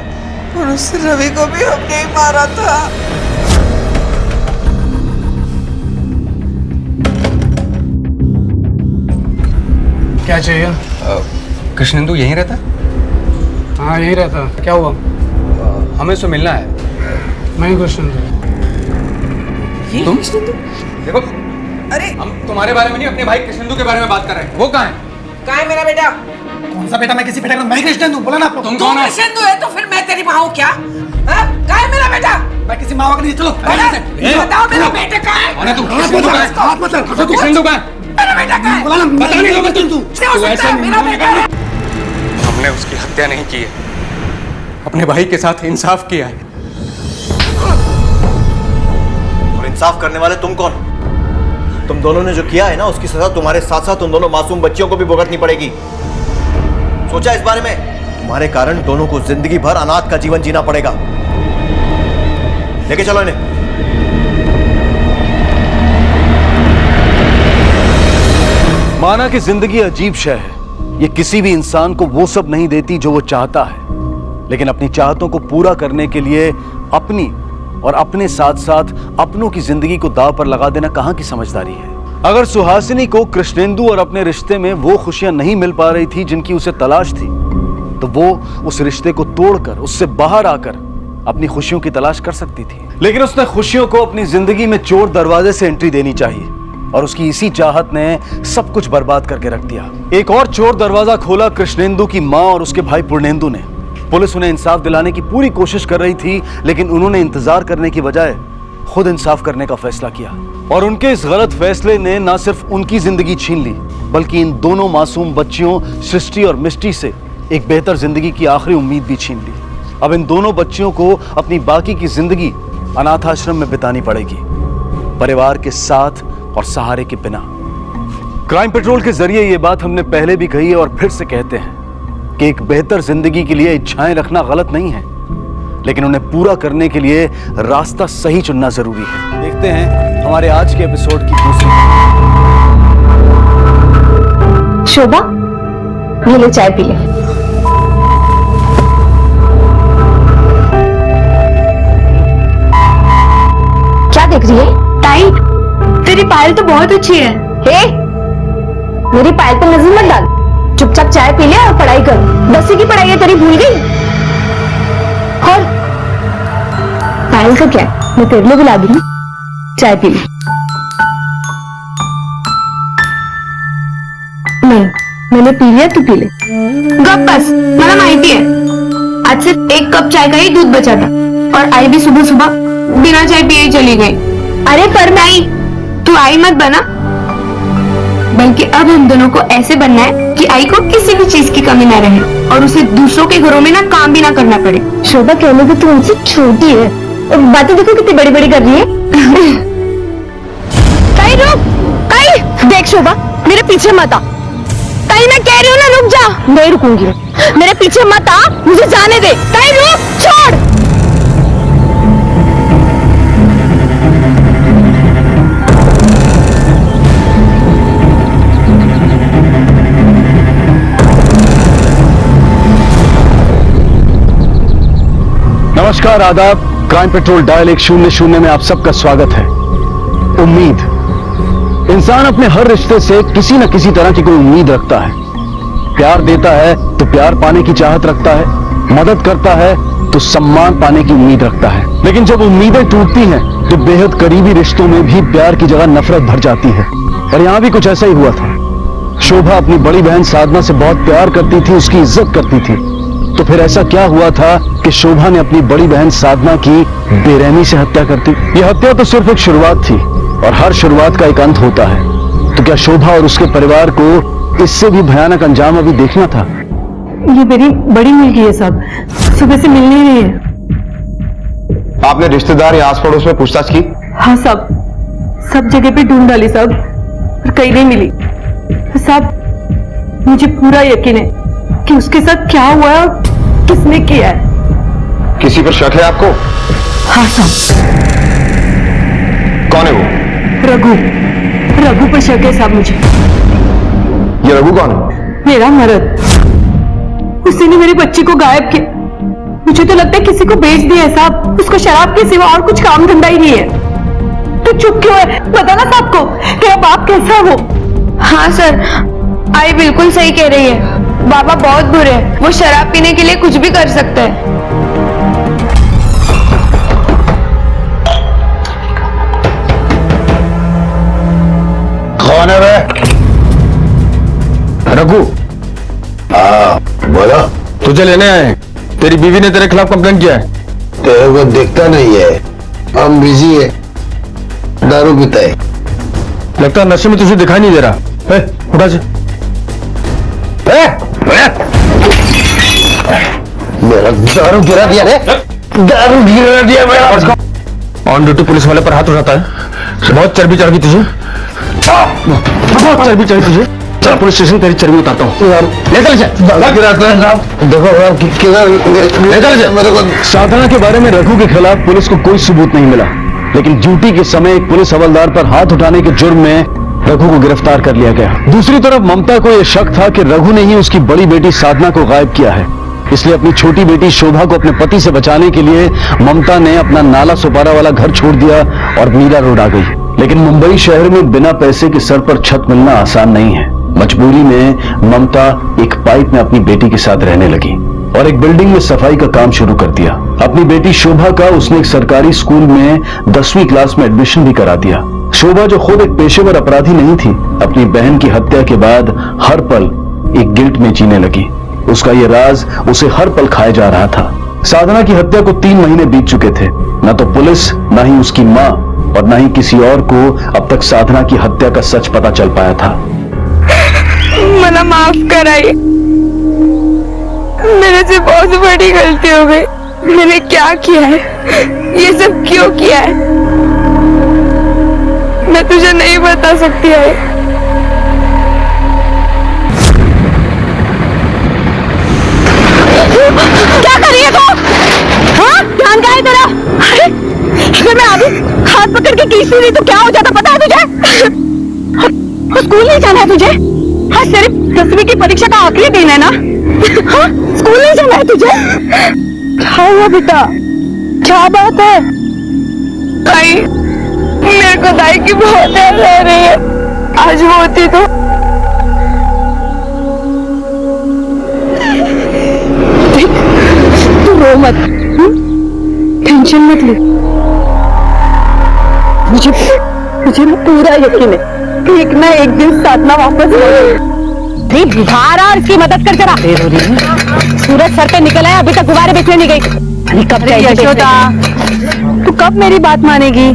और उस रवि को भी हमने ही मारा था। क्या चाहिए? कृष्णेंदु यहीं रहता? हाँ यहीं रहता। क्या हुआ? हमें उससे मिलना है। मैं ही कृष्णेंदु। तुम? देखो अरे हम तुम्हारे बारे में नहीं, अपने भाई कृष्णेंदु के बारे में बात कर रहे हैं। वो कहाँ है? कहाँ है मेरा बेटा? कौन सा बेटा? मैं किसी बेटा का? मैं कृष्णेंदु। बोला ना आपको। तुम कौन हो? कृष्णेंदु है तो फिर मैं तेरी माँ हूँ क्या? कहाँ है मेरा बेटा? मैं किसी माँ का नहीं। चलो बताओ मेरा बेटा कहाँ है? कौन है तू? कृष्णेंदु कहाँ है? हाथ मत लगा। कृष्णेंदु कहाँ है? मेरा बेटा कहाँ है? बोला ना, बता नहीं होगा तू ऐसा मेरा बेटा है। हमने उसकी हत्या नहीं की है, अपने भाई के साथ इंसाफ किया है। और इंसाफ करने वाले तुम कौन? तुम दोनों ने जो किया है ना, उसकी सजा तुम्हारे साथ साथ उन दोनों मासूम बच्चियों को भी भुगतनी पड़ेगी। सोचा इस बारे में? तुम्हारे कारण दोनों को जिंदगी भर अनाथ का जीवन जीना पड़ेगा। लेके चलो इन्हें। माना कि जिंदगी अजीब शय है। ये किसी भी इंसान को वो सब नहीं देती जो वो चाहता है, लेकिन अपनी चाहतों को पूरा करने के लिए अपनी और अपने साथ साथ अपनों की जिंदगी को दांव पर लगा देना कहां की समझदारी है। अगर सुहासिनी को कृष्णेंदु और अपने रिश्ते में वो खुशियां नहीं मिल पा रही थी जिनकी उसे तलाश थी, तो वो उस रिश्ते को तोड़कर उससे बाहर आकर अपनी खुशियों की तलाश कर सकती थी। लेकिन उसने खुशियों को अपनी जिंदगी में चोर दरवाजे से एंट्री देनी चाहिए, और उसकी इसी चाहत ने सब कुछ बर्बाद करके रख दिया। एक और चोर दरवाजा खोला कृष्णेंदु की मां और उसके भाई पूर्णेंदु ने। पुलिस उन्हें इंसाफ दिलाने की पूरी कोशिश कर रही थी, लेकिन उन्होंने इंतजार करने की बजाय खुद इंसाफ करने का फैसला किया। और उनके इस गलत फैसले ने न सिर्फ उनकी जिंदगी छीन ली, बल्कि इन दोनों मासूम बच्चियों सृष्टि और मिष्टी से एक बेहतर जिंदगी की आखिरी उम्मीद भी छीन ली। अब इन दोनों बच्चियों को अपनी बाकी की जिंदगी अनाथ आश्रम में बितानी पड़ेगी, परिवार के साथ और सहारे के बिना। क्राइम पेट्रोल के जरिए ये बात हमने पहले भी कही है और फिर से कहते हैं कि एक बेहतर जिंदगी के लिए इच्छाएं रखना गलत नहीं है, लेकिन उन्हें पूरा करने के लिए रास्ता सही चुनना जरूरी है। देखते हैं हमारे आज के एपिसोड की दूसरी। शोभा, ये ले चाय पी ले। क्या देख रही है? टाइट। तेरी पायल तो बहुत अच्छी है। हे, मेरी पायल पर नजर मत डाल। चुपचाप चाय पी ले और पढ़ाई कर। 10वीं की पढ़ाई है तेरी, भूल गई? और पायल का क्या है? मैं तेरे लिए बुला दूंगी, चाय पी ले। नहीं, मैंने पी लिया, तू पी ले। गप बस, मला माहिती है आज सिर्फ 1 कप चाय का ही दूध बचा था, और आई भी सुबह सुबह बिना चाय पिए ही चली गई। अरे पर नहीं, तू आई मत बना, बल्कि अब हम दोनों को ऐसे बनना है कि आई को किसी भी चीज की कमी ना रहे और उसे दूसरों के घरों में ना काम भी ना करना पड़े। शोभा, कहने को तू मुझसे छोटी है और बातें देखो कितनी बड़ी बड़ी कर रही है। कहीं रुक, कहीं देख शोभा, मेरे पीछे मत आ। कहीं मैं कह रही हूँ ना, रुक जा। नहीं रुकूंगी, मेरे पीछे मत आ, मुझे जाने दे। कहीं रुक, छोड़। नमस्कार, आदाब। क्राइम पेट्रोल डायल 100 में आप सबका स्वागत है। उम्मीद। इंसान अपने हर रिश्ते से किसी न किसी तरह की कोई उम्मीद रखता है। प्यार देता है तो प्यार पाने की चाहत रखता है, मदद करता है तो सम्मान पाने की उम्मीद रखता है। लेकिन जब उम्मीदें टूटती हैं तो बेहद करीबी रिश्तों में भी प्यार की जगह नफरत भर जाती है, और यहां भी कुछ ऐसा ही हुआ था। शोभा अपनी बड़ी बहन साधना से बहुत प्यार करती थी, उसकी इज्जत करती थी। तो फिर ऐसा क्या हुआ था कि शोभा ने अपनी बड़ी बहन साधना की बेरहमी से हत्या कर दी। यह हत्या तो सिर्फ एक शुरुआत थी, और हर शुरुआत का एक अंत होता है। तो क्या शोभा और उसके परिवार को इससे भी भयानक अंजाम अभी देखना था। ये मेरी बड़ी मिलगी है साहब, सुबह से मिल नहीं रही है। आपने रिश्तेदार या आस पड़ोस में पूछताछ की? हाँ साहब, सब जगह पे ढूंढ डाली साहब, पर कहीं नहीं मिली। साहब मुझे पूरा यकीन है कि उसके साथ क्या हुआ है और किसने किया है। किसी पर शक है आपको? हाँ साहब। कौन है वो? रघु पर शक है साहब मुझे। ये रघु कौन है? मेरा मर्द, उसी ने मेरे बच्चे को गायब किया। मुझे तो लगता है किसी को बेच दिया है साहब, उसको शराब के सिवा और कुछ काम धंधा ही नहीं है। तो चुप क्यों है? बताना साहब को कि अब आप कैसा हो। हाँ सर, आई बिल्कुल सही कह रही है। बाबा बहुत बुरे हैं, वो शराब पीने के लिए कुछ भी कर सकते हैं। कौन है वे? रघु। हाँ बोलो। तुझे लेने आए। तेरी बीवी ने तेरे खिलाफ कंप्लेंट किया है। तेरे को दिखता नहीं है, हम बिजी है, दारू पीता है। लगता है नशे में तुझे दिखाई नहीं दे रहा। उठा से। मेरा दारू गिरा दिया रे, दारू गिरा दिया मेरा। ऑन ड्यूटी पुलिस वाले पर हाथ उठाता है। बहुत चर्बी चढ़ गई तुझे, बहुत चर्बी चढ़ी तुझे। चल पुलिस स्टेशन तेरी चर्बी उतारता हूँ। ले चल देखो। साधना के बारे में रघु के खिलाफ पुलिस को कोई सबूत नहीं मिला, लेकिन ड्यूटी के समय एक पुलिस हवलदार पर हाथ उठाने के जुर्म में रघु को गिरफ्तार कर लिया गया। दूसरी तरफ ममता को यह शक था कि रघु ने ही उसकी बड़ी बेटी साधना को गायब किया है, इसलिए अपनी छोटी बेटी शोभा को अपने पति से बचाने के लिए ममता ने अपना नाला सुपारा वाला घर छोड़ दिया और मीरा रोड आ गई। लेकिन मुंबई शहर में बिना पैसे के सर पर छत मिलना आसान नहीं है। मजबूरी में ममता एक पाइप में अपनी बेटी के साथ रहने लगी और एक बिल्डिंग में सफाई का काम शुरू कर दिया। अपनी बेटी शोभा का उसने एक सरकारी स्कूल में 10वीं क्लास में एडमिशन भी करा दिया। शोभा जो खुद एक पेशेवर अपराधी नहीं थी, अपनी बहन की हत्या के बाद हर पल एक गिल्ट में जीने लगी। उसका यह राज उसे हर पल खाया जा रहा था। साधना की हत्या को 3 महीने बीत चुके थे। न तो पुलिस, न ही उसकी माँ और न ही किसी और को अब तक साधना की हत्या का सच पता चल पाया था। मना माफ कराइए, मेरे से बहुत बड़ी गलती हो गई। मैंने क्या किया है, ये सब क्यों किया है, मैं तुझे नहीं बता सकती है। क्या कर रही है तू? हाँ, ध्यान कहाँ है तेरा? अगर मैं अभी हाथ पकड़ के खींच रही तो क्या हो जाता पता है तुझे? स्कूल नहीं जाना है तुझे? हाँ, सिर्फ 10वीं की परीक्षा का आखिरी दिन है ना? हाँ, स्कूल नहीं जाना है तुझे? क्या हुआ बेटा? क्या बात है? दाई, मेरे को दाई की बहुत याद आ रही है। आज वो होती तो तू रो मत, टेंशन मत ले। मुझे पूरा यकीन है कि एक ना एक दिन साधना वापस आएगी। बाहर आ, इसकी मदद कर जरा। सूरज सर पे निकल आया, अभी तक गुब्बारे बेचने नहीं गई। कब यशोदा, तू कब मेरी बात मानेगी?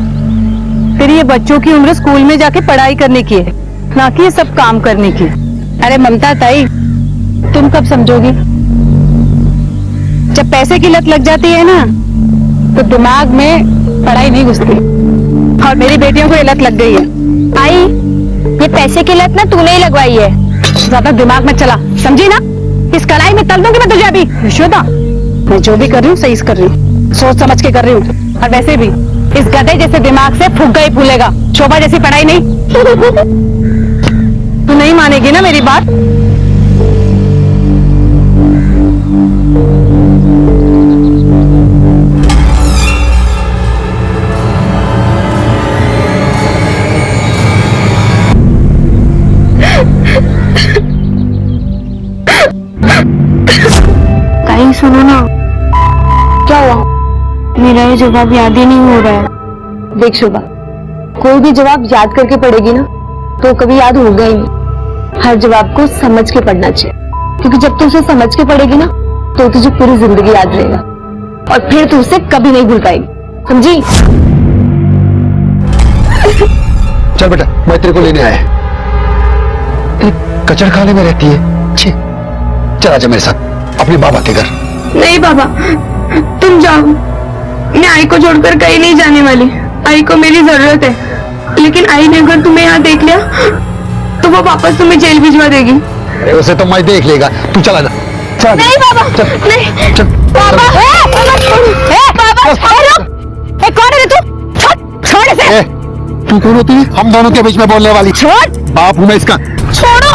तेरी ये बच्चों की उम्र स्कूल में जाके पढ़ाई करने की है, ना कि ये सब काम करने की। अरे ममता ताई, तुम कब समझोगी? जब पैसे की लत लग जाती है ना, तो दिमाग में पढ़ाई नहीं घुसती। और मेरी बेटियों को ये लत लग गई है। आई, ये पैसे की लत ना तूने ही लगवाई है। ज्यादा दिमाग में चला, समझी ना? इस कढ़ाई में तल दूंगी मैं तुझे अभी। यशोदा, मैं जो भी कर रही हूँ सही कर रही हूँ, सोच समझ के कर रही हूँ। और वैसे भी इस गधे जैसे दिमाग से फुग्गा ही फूलेगा, शोभा जैसी पढ़ाई नहीं। तू नहीं मानेगी ना मेरी बात? सुनो ना, क्या हुआ? मेरा ये जवाब याद ही नहीं हो रहा है। देख शोभा, कोई भी जवाब याद करके पढ़ेगी ना तो कभी याद होगा ही नहीं। हर जवाब को समझ के पढ़ना चाहिए, क्योंकि जब तू उसे समझ के पढ़ेगी ना तो तुझे पूरी जिंदगी याद रहेगा और फिर तू उसे कभी नहीं भूल पाएगी, समझी? चल बेटा, मैं तेरे को लेने आया। कचड़खाने में रहती है। छी, चला जा मेरे साथ अपने बाबा के घर। नहीं बाबा, तुम जाओ, मैं आई को छोड़कर कहीं नहीं जाने वाली। आई को मेरी जरूरत है, लेकिन आई ने अगर तुम्हें यहाँ देख लिया तो वो वापस तुम्हें जेल भिजवा देगी। अरे उसे तो मैं देख लेगा, तू चला जा। नहीं बाबा, नहीं बाबा, कौन है तू? छोड़ इसे। तू कौन होती है हम दोनों के बीच में बोलने वाली? छोड़। बाप हूँ मैं इसका। छोड़ो।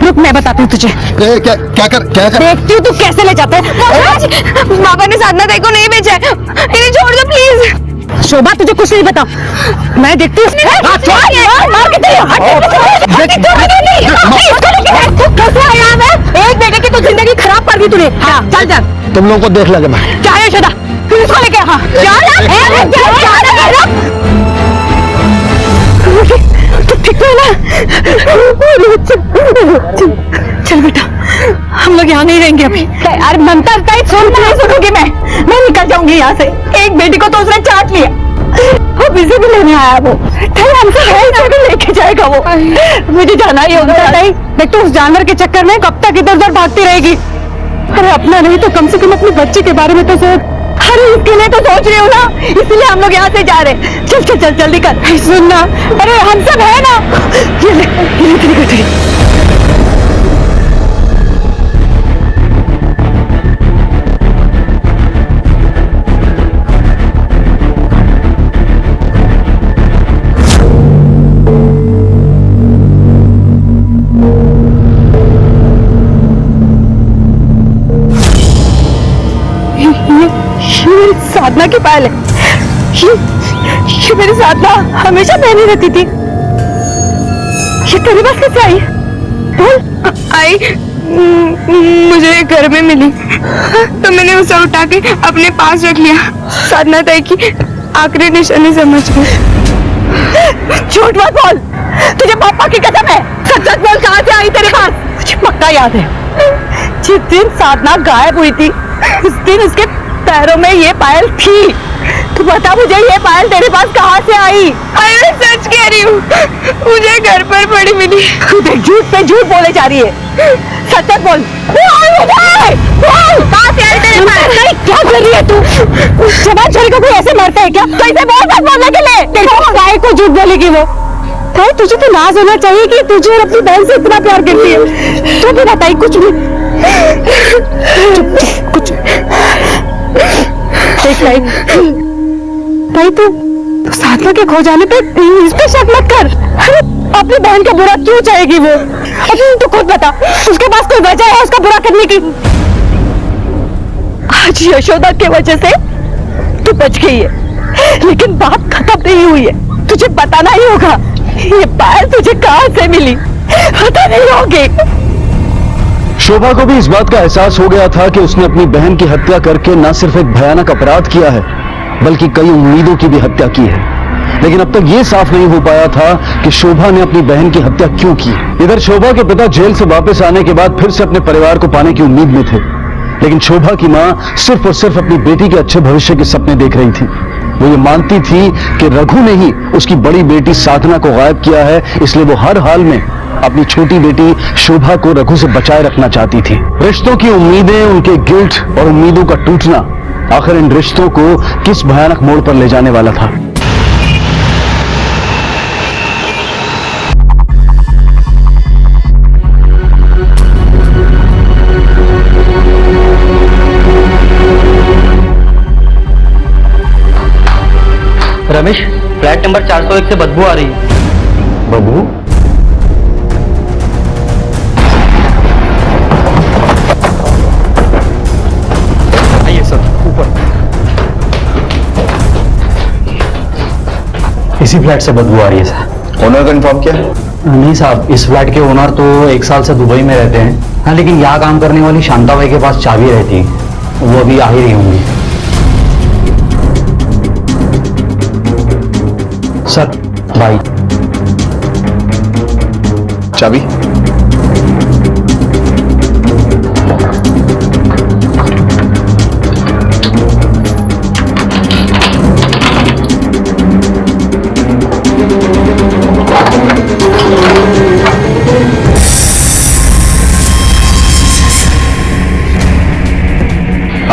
रुक, मैं बताती हूँ तुझे। क्या कर देखती हूँ तू कैसे ले जाता है। बाबा ने साधना ताई को नहीं भेजा है, इन्हें छोड़ दो प्लीज। शोभा तुझे कुछ नहीं पता, मैं देखती हूँ। एक बेटे की तो जिंदगी खराब कर दी तूने। चल जा, तुम लोगों को देख लगे मैं। क्या है यशोदा, पुलिस को लेके ठीक है ना? चल बेटा, हम लोग यहाँ नहीं रहेंगे अभी। अरे ममता सुन, नहीं सुनूंगी मैं निकल जाऊंगी यहाँ से। एक बेटी को तो उसने चाट लिया, अब इसे भी लेने आया वो। हमसे लेके जाएगा वो। मुझे जाना ही होगा। देख तू उस जानवर के चक्कर में कब तक इधर उधर भागती रहेगी। अरे अपना नहीं तो कम से कम अपने बच्चे के बारे में तो सोच। अरे इसके लिए तो सोच रही हूँ ना, इसलिए हम लोग यहाँ से जा रहे हैं। चल चल चल जल्दी कर। सुनना, अरे हम सब है ना। ये ले। साधना की पायल है। ये मेरी साधना हमेशा पहनी रहती थी। ये तेरे पास कैसे आई? बोल। आई मुझे घर में मिली तो मैंने उसे उठा के अपने पास रख लिया। साधना ताई की आखिरी निशानी समझ गई। झूठ मत बोल, तुझे पापा की कसम है। सच सच बोल, कहाँ से आई तेरे पास? मुझे पक्का याद है, जिस दिन साधना गायब हुई थी उस दिन उसके पैरों में ये पायल थी। तू बता मुझे, ये पायल तेरे पास कहाँ से आई? अरे मैं सच कह रही हूँ, मुझे घर पर पड़ी मिली। तू देख झूठ पे झूठ बोले जा रही है। सच सच बोल। कहाँ से आई तेरे पायल? क्या कर रही है तू? जवान छोरी को कोई ऐसे मारता है क्या? कैसे बोल सच बोलने के लिए? तेरे गाय को झूठ बोलेगी वो? भाई तुझे तो नाज होना चाहिए कि तुझे और अपनी बहन से इतना प्यार करती है। तो भी बताई कुछ भी। कुछ भाई तू साधना के खो जाने पे इस पे शक मत कर। अरे अपनी बहन का बुरा क्यों चाहेगी वो? अभी तू खुद बता, उसके पास कोई वजह है उसका बुरा करने की? आज यशोदा की वजह से तू बच गई है, लेकिन बात खत्म नहीं हुई है। तुझे बताना ही होगा ये पायल तुझे कहाँ से मिली, पता नहीं होगी। शोभा को भी इस बात का एहसास हो गया था कि उसने अपनी बहन की हत्या करके न सिर्फ एक भयानक अपराध किया है, बल्कि कई उम्मीदों की भी हत्या की है। लेकिन अब तक यह साफ नहीं हो पाया था कि शोभा ने अपनी बहन की हत्या क्यों की। इधर शोभा के पिता जेल से वापस आने के बाद फिर से अपने परिवार को पाने की उम्मीद में थे, लेकिन शोभा की मां सिर्फ और सिर्फ अपनी बेटी के अच्छे भविष्य के सपने देख रही थी। वो ये मानती थी कि रघु ने ही उसकी बड़ी बेटी साधना को गायब किया है, इसलिए वो हर हाल में अपनी छोटी बेटी शोभा को रघु से बचाए रखना चाहती थी। रिश्तों की उम्मीदें, उनके गिल्ट और उम्मीदों का टूटना आखिर इन रिश्तों को किस भयानक मोड़ पर ले जाने वाला था। रमेश, फ्लैट नंबर 401 से बदबू आ रही है। बदबू? आइए सर, ऊपर। इसी फ्लैट से बदबू आ रही है सर। ओनर कंफर्म किया? नहीं साहब, इस फ्लैट के ओनर तो 1 साल से दुबई में रहते हैं। हाँ, लेकिन यहाँ काम करने वाली शांता भाई के पास चाबी रहती है, वो अभी आ ही रही होंगी। सर, भाई चाबी?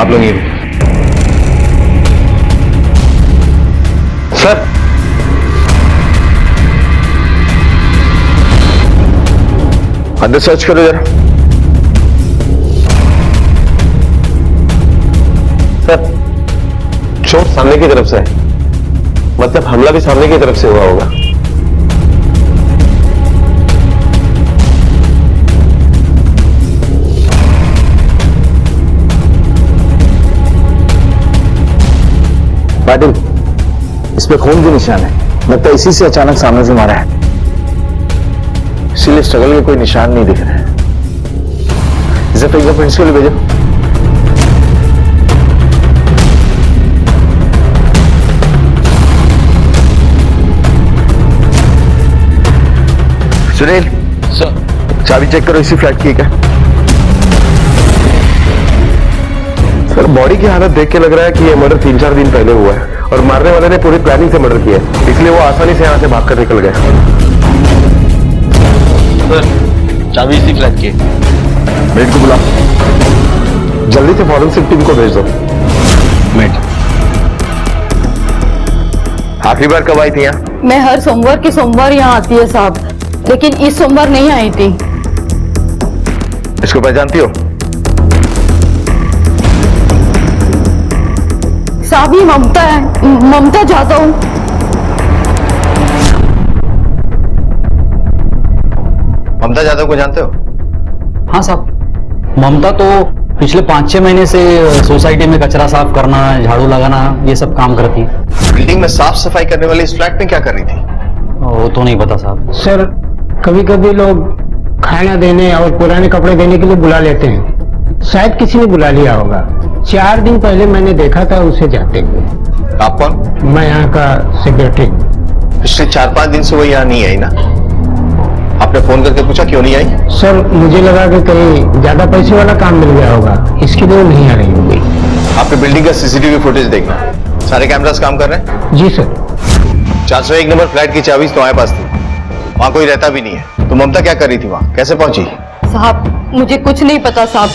आप लोग ये भी। सर अंदर सर्च करो जरा। सर चोट सामने की तरफ से है, मतलब हमला भी सामने की तरफ से हुआ होगा। पाटिल, इस पे खून के निशान है, लगता है इसी से अचानक सामने से मारा है, इसीलिए स्ट्रगल में कोई निशान नहीं दिख रहा है। इसे फिंगरप्रिंट्स के लिए भेजो। सुनील सर, चाबी चेक करो इसी फ्लैट की है क्या? सर बॉडी की हालत देख के लग रहा है कि यह मर्डर 3-4 दिन पहले हुआ है और मारने वाले ने पूरी प्लानिंग से मर्डर किया है, इसलिए वो आसानी से यहां से भागकर निकल गया। सर चाबी इसी फ्लैट की है। मेट को बुला, जल्दी से फॉरेंसिक टीम को भेज दो। मेट आखिरी बार कब आई थी यहाँ? मैं हर सोमवार के सोमवार यहाँ आती है साहब, लेकिन इस सोमवार नहीं आई थी। इसको पहचानती हो? साहब ये ममता है, ममता जाता हूँ। ममता जादव को जानते हो? हाँ साहब, ममता तो पिछले 5-6 महीने से सोसाइटी में कचरा साफ करना, झाड़ू लगाना, ये सब काम करती है। बिल्डिंग में साफ सफाई करने वाली इस फ्लैट में क्या कर रही थी? वो तो नहीं पता साहब। सर कभी कभी लोग खाना देने और पुराने कपड़े देने के लिए बुला लेते हैं, शायद किसी ने बुला लिया होगा। 4 दिन पहले मैंने देखा था उसे जाते हुए। आप कौन? मैं यहाँ का सिक्योरिटी। पिछले 4-5 दिन से वो यहाँ नहीं आई ना? आपने फोन करके पूछा क्यों नहीं आई? सर मुझे लगा कि कहीं ज्यादा पैसे वाला काम मिल गया होगा, इसके लिए वो नहीं आ रही होगी। आपने बिल्डिंग का सीसीटीवी फुटेज देखना, सारे कैमरास काम कर रहे हैं? जी सर। 401 नंबर फ्लैट की चाबी तुम्हारे पास थी, वहां कोई रहता भी नहीं है, तो ममता क्या कर रही थी वहां, कैसे पहुंची? साहब मुझे कुछ नहीं पता साहब,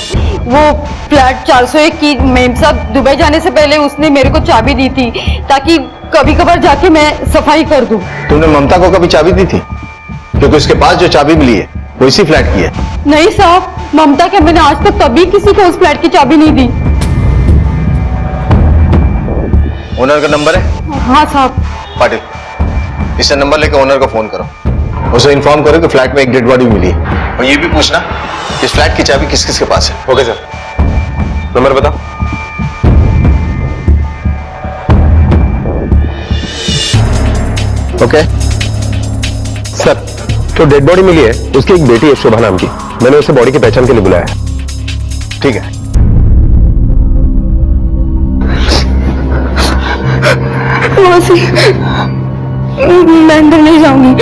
वो फ्लैट 401 की मेम साहब दुबई जाने से पहले उसने मेरे को चाबी दी थी ताकि कभी कभार जाके मैं सफाई कर दूं। तुमने ममता को कभी चाबी दी थी? क्योंकि उसके पास जो चाबी मिली है वो इसी फ्लैट की है। नहीं साहब, ममता के मैंने आज तक कभी किसी को उस फ्लैट की चाबी नहीं दी। ओनर का नंबर है? हाँ साहब। पाटिल, इससे नंबर लेकर ओनर को फोन करो, उसे इन्फॉर्म करो कि फ्लैट में एक डेड बॉडी मिली है, और ये भी पूछना कि इस फ्लैट की चाबी किस किस के पास है। ओके सर, नंबर बताओ। ओके सर, जो डेड बॉडी मिली है उसकी एक बेटी है शोभा नाम की, मैंने उसे बॉडी की पहचान के लिए बुलाया है। ठीक है। मैं अंदर नहीं जाऊंगी,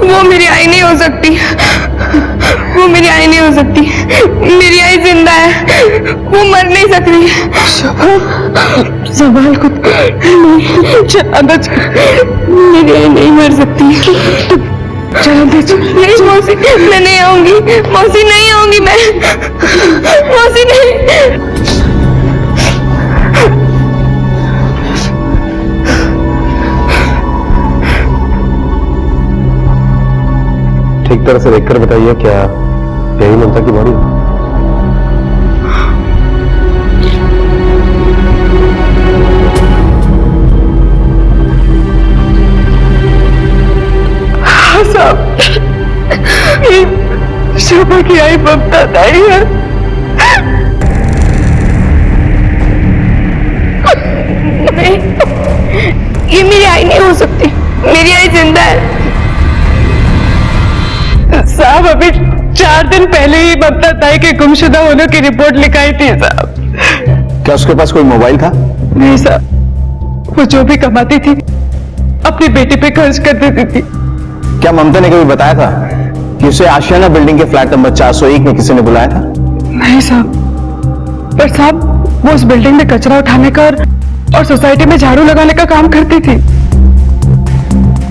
वो मेरी आई नहीं हो सकती, वो मेरी आई नहीं हो सकती, मेरी आई जिंदा है, वो मर नहीं सकती। संभाल खुद को, चला बच, मेरी आई नहीं मर सकती। चलो बच। नहीं मौसी, मैं नहीं आऊंगी, मौसी नहीं आऊंगी मैं, मौसी नहीं। ठीक तरह से देखकर बताइए, क्या यही ममता की बॉडी? हाँ साहब, ये शोभा की आई ममता दाई है। नहीं, ये मेरी आई नहीं हो सकती, मेरी आई जिंदा है। साहब अभी 4 दिन पहले ही ममता ताई के गुमशुदा होने की रिपोर्ट लिखाई थी साहब। क्या उसके पास कोई मोबाइल था? नहीं साहब, वो जो भी कमाती थी अपनी बेटी पे खर्च कर देती थी। क्या ममता ने कभी बताया था कि उसे आशियाना बिल्डिंग के फ्लैट नंबर 401 में किसी ने बुलाया था? नहीं साहब, पर साहब वो उस बिल्डिंग में कचरा उठाने का और सोसाइटी में झाड़ू लगाने का काम करती थी।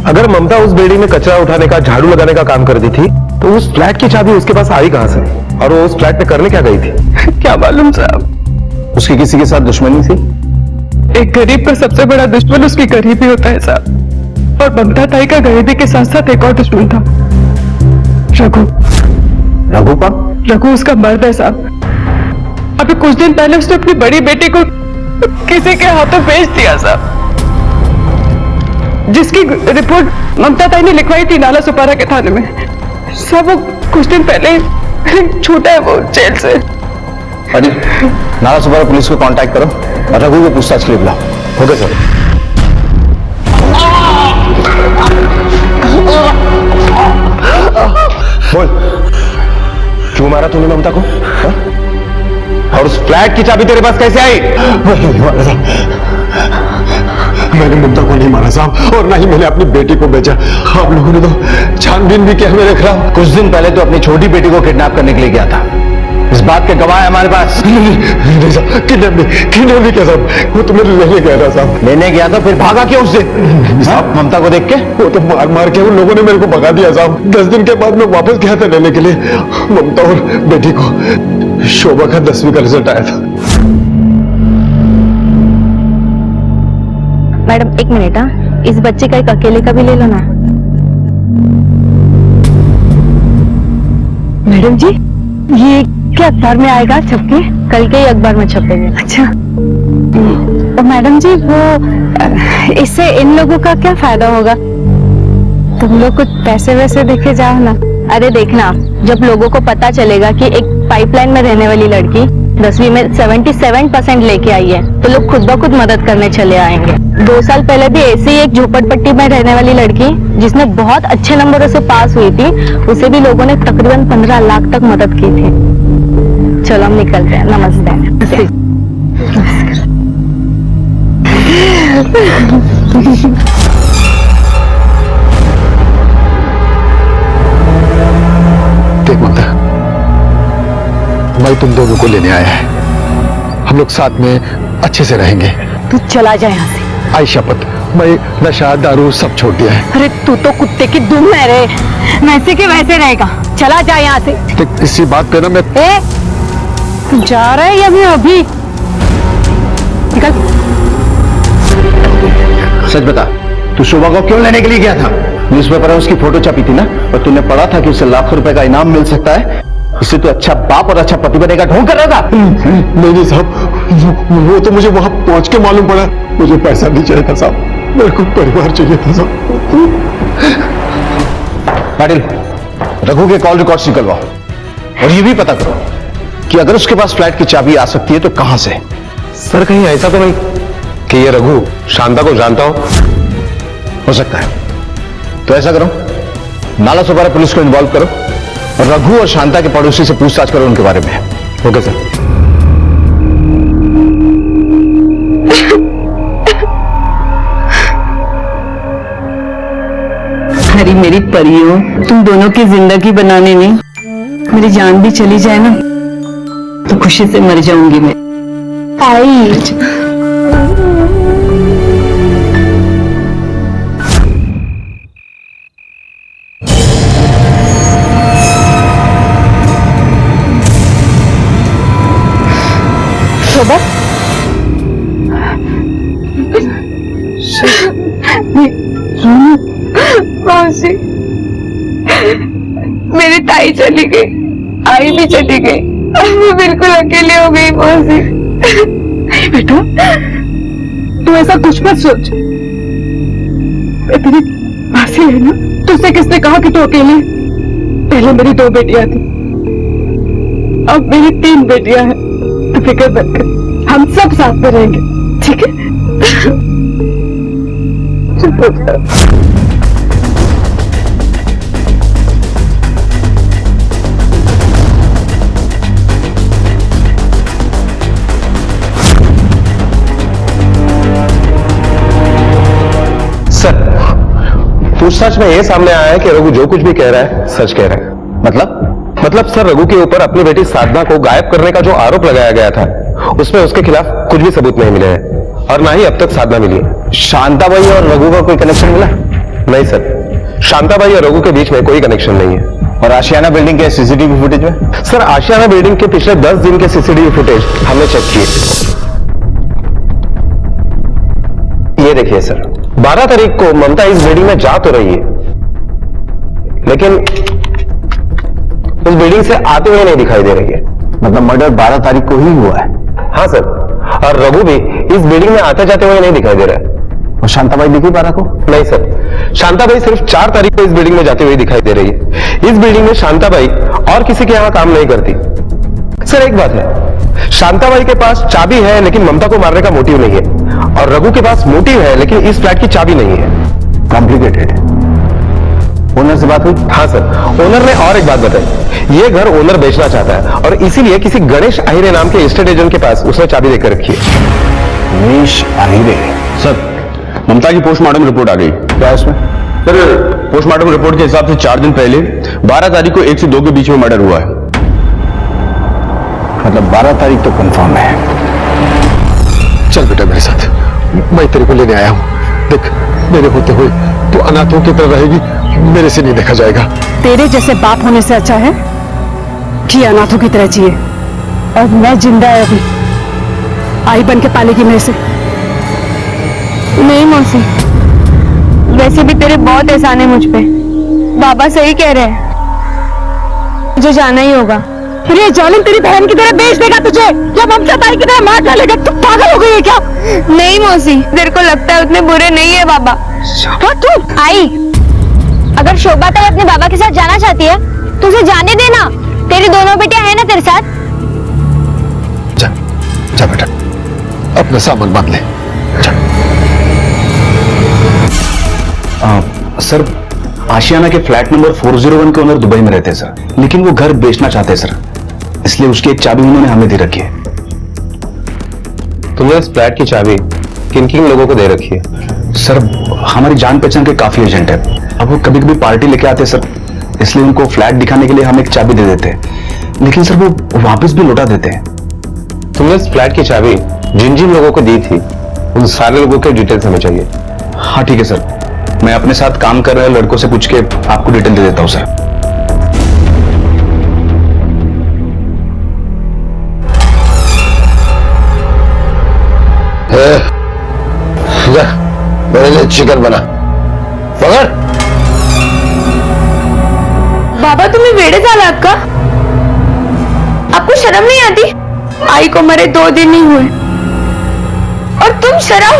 अगर ममता उस बिल्डिंग में कचरा उठाने का, झाड़ू लगाने का काम करती थी, तो उस फ्लैट की चाबी उसके पास आई कहां से, और वो उस फ्लैट में करने क्या गई थी? क्या मालूम साहब, उसकी किसी के साथ दुश्मनी थी? एक गरीब का सबसे बड़ा दुश्मन उसकी गरीबी होता है साहब, और ममता ताई का गरीबी के साथ साथ एक और दुश्मन था, रघु। रघु का? रघु उसका मर्द है साहब। अभी कुछ दिन पहले उसने अपनी बड़ी बेटी को किसी के हाथों बेच दिया साहब, जिसकी रिपोर्ट ममता ताई ने लिखवाई थी नाला सुपारा के थाने में। सब वो कुछ दिन पहले छूटा है वो जेल से। अरे नाला सुपारा पुलिस को कांटेक्ट करो और रघु को पूछताछ के लिए बुलाओ। Okay sir. बोल, क्यों मारा तूने ममता को? हा? और उस फ्लैट की चाबी तेरे पास कैसे आई? मैंने ममता को नहीं मारा साहब, और ना ही मैंने अपनी बेटी को बेचा। आप लोगों ने तो छानबीन भी किया मेरे खिलाफ। कुछ दिन पहले तो अपनी छोटी बेटी को किडनैप करने के लिए गया था, इस बात के गवाह है हमारे पास। नहीं साहब, किडनैप नहीं किया साहब, वो तो मेरे लेने गया था साहब। लेने गया था, फिर भागा क्यों उससे? साहब ममता को देख के? वो तो मार मार के उन लोगों ने मेरे को भगा दिया साहब। 10 दिन के बाद मैं वापस गया था लेने के लिए ममता और बेटी को। शोभा का 10वीं का रिजल्ट आया था। मैडम एक मिनट, हाँ, इस बच्चे का एक अकेले का भी ले लो ना। मैडम जी, ये क्या अखबार में आएगा छप के? कल के ही अखबार में छपेंगे। अच्छा। तो मैडम जी, वो इससे इन लोगों का क्या फायदा होगा? तुम लोग कुछ पैसे वैसे देके जाओ ना। अरे देखना, जब लोगों को पता चलेगा कि एक पाइपलाइन में रहने वाली लड़की 10वीं में 77% लेके आई है, तो लोग खुद ब खुद मदद करने चले आएंगे। 2 साल पहले भी ऐसे ही एक झोपड़पट्टी में रहने वाली लड़की, जिसने बहुत अच्छे नंबरों से पास हुई थी, उसे भी लोगों ने तकरीबन 15 लाख तक मदद की थी। चलो हम निकलते हैं। नमस्ते। देख ममता, मैं तुम दोनों को लेने आया है। हम लोग साथ में अच्छे से रहेंगे। तू चला जाए यहाँ से। आई शपथ, मैं नशा दारू सब छोड़ दिया है। अरे तू तो कुत्ते की दुम है रे, वैसे के वैसे रहेगा। चला जाए यहाँ से। देख, इसी बात पे ना मैं तू जा रहा है या मैं अभी? निकल। सच बता, तू शोभा को क्यों लेने के लिए गया था? न्यूज़पेपर में उसकी फोटो छपी थी ना, और तूने पढ़ा था कि उसे लाखों रुपए का इनाम मिल सकता है। इससे तो अच्छा बाप और अच्छा पति बनेगा ढोंग कर रहा था। नहीं साहब, वो तो मुझे वहां पहुंच के मालूम पड़ा। मुझे पैसा नहीं चाहिए था साहब, मेरे को परिवार चाहिए था साहब। पाटिल, रघु के कॉल रिकॉर्ड्स निकलवाओ और ये भी पता करो कि अगर उसके पास फ्लैट की चाबी आ सकती है तो कहां से। सर कहीं ऐसा तो नहीं कि ये रघु शांता को जानता हो सकता है, तो ऐसा करो, नाला सुपारा पुलिस को इन्वॉल्व करो और रघु और शांता के पड़ोसी से पूछताछ करो उनके बारे में। Okay sir. हरी मेरी परियों, तुम दोनों की जिंदगी बनाने में मेरी जान भी चली जाए ना तो खुशी से मर जाऊंगी मैं। आई शोभा, मौसी, मेरी ताई चली गई, आई भी चली गई, मैं बिल्कुल अकेली हो गई मौसी। नहीं बेटा, तू ऐसा कुछ मत सोच। मैं तेरी मासी है ना, तुझसे किसने कहा कि तू अकेली? पहले मेरी 2 बेटियां थी, अब मेरी 3 बेटियां हैं। तो फिक्र मत कर, हम सब साथ में रहेंगे, ठीक है? सर, पूछताछ में यह सामने आया है कि रघु जो कुछ भी कह रहा है सच कह रहा है। मतलब सर, रघु के ऊपर अपनी बेटी साधना को गायब करने का जो आरोप लगाया गया था, उसमें उसके खिलाफ कुछ भी सबूत नहीं मिले हैं और ना ही अब तक साधना मिली है। शांताबाई और रघु का कोई कनेक्शन मिला? नहीं सर, शांताबाई और रघु के बीच में कोई कनेक्शन नहीं है। और आशियाना बिल्डिंग के सीसीटीवी फुटेज में? सर आशियाना बिल्डिंग के पिछले 10 दिन के सीसीटीवी फुटेज हमने चेक किए। ये देखिए सर, 12 तारीख को ममता इस बिल्डिंग में जा तो रही है, लेकिन उस बिल्डिंग से आते हुए नहीं दिखाई दे रही है। मतलब मर्डर 12 तारीख को ही हुआ है? हाँ सर, और रघु भी इस बिल्डिंग में आते जाते हुए नहीं दिखाई दे रहा है। और शांताबाई दिखी 12 को? नहीं सर, शांताबाई सिर्फ 4 तारीख को इस बिल्डिंग में जाते हुए दिखाई दे रही है। इस बिल्डिंग में शांताबाई और किसी के यहां काम नहीं करती। सर एक बात है, शांताबाई के पास चाबी है लेकिन ममता को मारने का मोटिव नहीं है, और रघु के पास मोटिव है लेकिन इस फ्लैट की चाबी नहीं है। कॉम्प्लिकेटेड। ओनर से बात हुई? हाँ सर, ओनर ने और एक बात बताई, ये घर ओनर बेचना चाहता है और इसीलिए किसी गणेश आहिरे नाम के एस्टेट एजेंट के पास उसने चाबी देकर रखी है। गणेश आहिरे? सर ममता की पोस्टमार्टम रिपोर्ट आ गई। क्या उसमें? सर पोस्टमार्टम रिपोर्ट के हिसाब से 4 दिन पहले 12 तारीख को 1 से 2 के बीच में मर्डर हुआ है। मतलब 12 तारीख तो कंफर्म है। चल बेटा मेरे साथ, मैं तेरे को लेने आया हूं। देख, मेरे होते हुए तू अनाथों की तरह रहेगी, मेरे से नहीं देखा जाएगा। तेरे जैसे बाप होने से अच्छा है कि अनाथों की तरह जिए। और मैं जिंदा है अभी, आई बन के पालेगी मेरे से। नहीं मौसी, वैसे भी तेरे बहुत एहसान है मुझ पे। बाबा सही कह रहे हैं, मुझे जाना ही होगा। अरे जालिम, तेरी बहन की तरह बेच देगा तुझे या ममता ताई की तरह मार डालेगा? तू पागल हो गई है क्या? नहीं मौसी, तेरे को लगता है उतने बुरे नहीं है बाबा। हाँ तू आई, अगर शोभा ताई अपने बाबा के साथ जाना चाहती है तो उसे जाने देना। तेरी दोनों बेटियां हैं ना तेरे साथ। जा बेटा, अपना सामान बांध ले। सर आशियाना के फ्लैट नंबर 401 के ओनर दुबई में रहते हैं सर, लेकिन वो घर बेचना चाहते हैं सर, इसलिए उसकी एक चाबी उन्होंने हमें दे रखी है। तुमने इस फ्लैट की चाबी किन किन लोगों को दे रखी है? सर हमारी जान पहचान के काफी एजेंट है, अब वो कभी कभी पार्टी लेके आते हैं सर, इसलिए उनको फ्लैट दिखाने के लिए हम एक चाबी दे देते हैं, लेकिन सर वो वापस भी लौटा देते हैं। तुमने इस फ्लैट की चाबी जिन जिन लोगों को दी थी उन सारे लोगों के डिटेल्स हमें चाहिए। हाँ ठीक है सर, मैं अपने साथ काम कर रहे लड़कों से पूछ के आपको डिटेल दे देता हूं सर। मेरे लिए चिकन बना। पकड़। बाबा तुम्हें वेड़े झाला अक्का, आपको शर्म नहीं आती? आई को मरे 2 दिन नहीं हुए और तुम शर्म।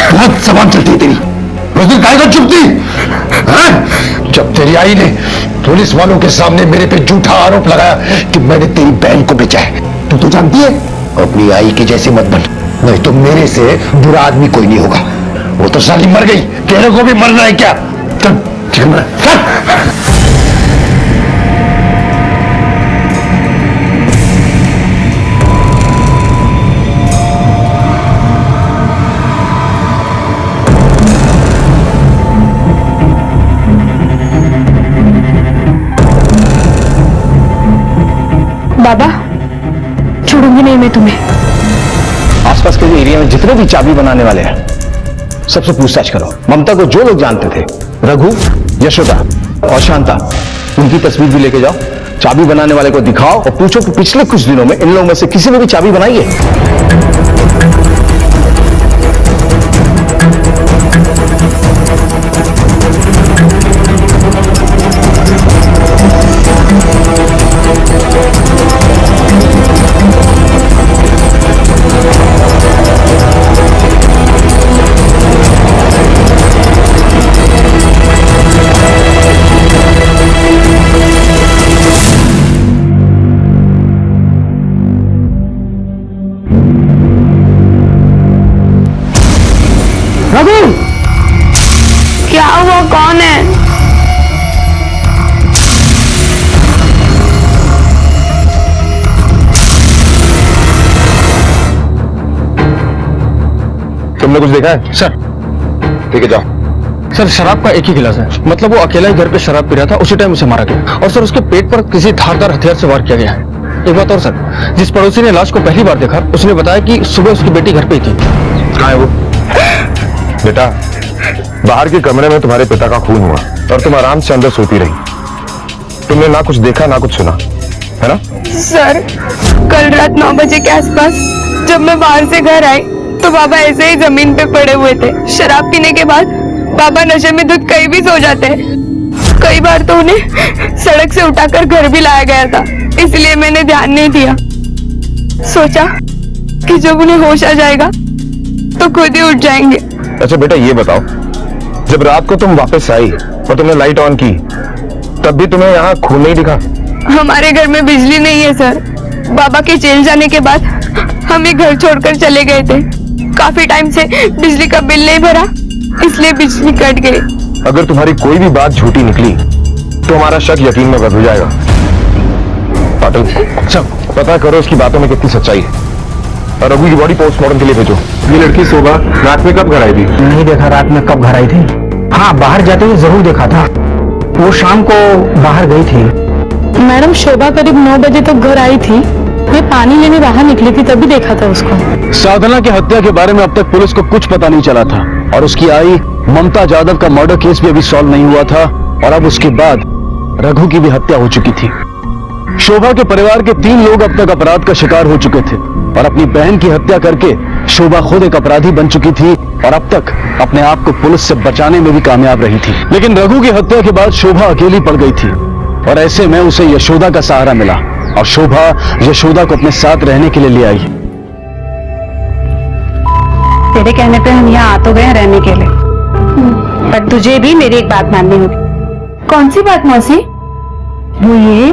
बहुत जबान चलती है तेरी, उस दिन काहे को चुप थी? हाँ? जब तेरी आई ने पुलिस वालों के सामने मेरे पे झूठा आरोप लगाया कि मैंने तेरी बहन को बेचा है, तू तो जानती है अपनी आई के जैसे मत बन, नहीं तो मेरे से बुरा आदमी कोई नहीं होगा। वो तो साली मर गई, तेरे को भी मरना है क्या? चल चिकन बना, चल। बाबा छोड़ूंगी नहीं मैं तुम्हें। आसपास के एरिया में जितने भी चाबी बनाने वाले हैं सबसे पूछताछ करो। ममता को जो लोग जानते थे, रघु, यशोदा और शांता, उनकी तस्वीर भी लेके जाओ, चाबी बनाने वाले को दिखाओ और पूछो कि पिछले कुछ दिनों में इन लोगों में से किसी ने भी चाबी बनाई है। क्या हुआ, कौन है? तुमने कुछ देखा है? सर ठीक है जाओ। सर शराब का एक ही गिलास है, मतलब वो अकेला ही घर पे शराब पी रहा था, उसी टाइम उसे मारा गया। और सर उसके पेट पर किसी धारदार हथियार से वार किया गया है। एक बात और सर, जिस पड़ोसी ने लाश को पहली बार देखा उसने बताया कि सुबह उसकी बेटी घर पे ही थी। कहाँ है वो? बेटा बाहर के कमरे में तुम्हारे पिता का खून हुआ और तुम आराम से अंदर सोती रही। तुमने ना कुछ देखा ना कुछ सुना, है ना? सर, कल रात 9 बजे के आसपास जब मैं बाहर से घर आई तो बाबा ऐसे ही जमीन पे पड़े हुए थे। शराब पीने के बाद बाबा नशे में धुत कहीं भी सो जाते हैं। कई बार तो उन्हें सड़क से उठाकर घर भी लाया गया था, इसलिए मैंने ध्यान नहीं दिया। सोचा कि जब उन्हें होश आ जाएगा तो खुद ही उठ जाएंगे। अच्छा बेटा ये बताओ, जब रात को तुम वापस आई और तुमने लाइट ऑन की तब भी तुम्हें यहाँ खून नहीं दिखा? हमारे घर में बिजली नहीं है सर। बाबा के जेल जाने के बाद हम ये घर छोड़कर चले गए थे। काफी टाइम से बिजली का बिल नहीं भरा, इसलिए बिजली कट गई। अगर तुम्हारी कोई भी बात झूठी निकली तो हमारा शक यकीन में बदल जाएगा। पाटिल, सब पता करो उसकी बातों में कितनी सच्चाई है और रघु की बॉडी पोस्टमार्टम के लिए भेजो। ये लड़की शोभा रात में कब घर आई थी? नहीं देखा रात में कब घर आई थी। हाँ, बाहर जाते हुए जरूर देखा था। वो शाम को बाहर गई थी। मैडम, शोभा करीब 9 बजे तक घर आई थी। मैं पानी लेने बाहर निकली थी, तभी देखा था उसको। साधना की हत्या के बारे में अब तक पुलिस को कुछ पता नहीं चला था और उसकी आई ममता जाधव का मर्डर केस भी अभी सॉल्व नहीं हुआ था और अब उसके बाद रघु की भी हत्या हो चुकी थी। शोभा के परिवार के 3 लोग अब तक अपराध का शिकार हो चुके थे और अपनी बहन की हत्या करके शोभा खुद एक अपराधी बन चुकी थी और अब तक अपने आप को पुलिस से बचाने में भी कामयाब रही थी। लेकिन रघु की हत्या के बाद शोभा अकेली पड़ गई थी और ऐसे में उसे यशोदा का सहारा मिला और शोभा यशोदा को अपने साथ रहने के लिए ले आई। तेरे कहने पे हम यहाँ आ तो गए रहने के लिए, पर तुझे भी मेरी एक बात माननी होगी। कौन सी बात मौसी? वो ये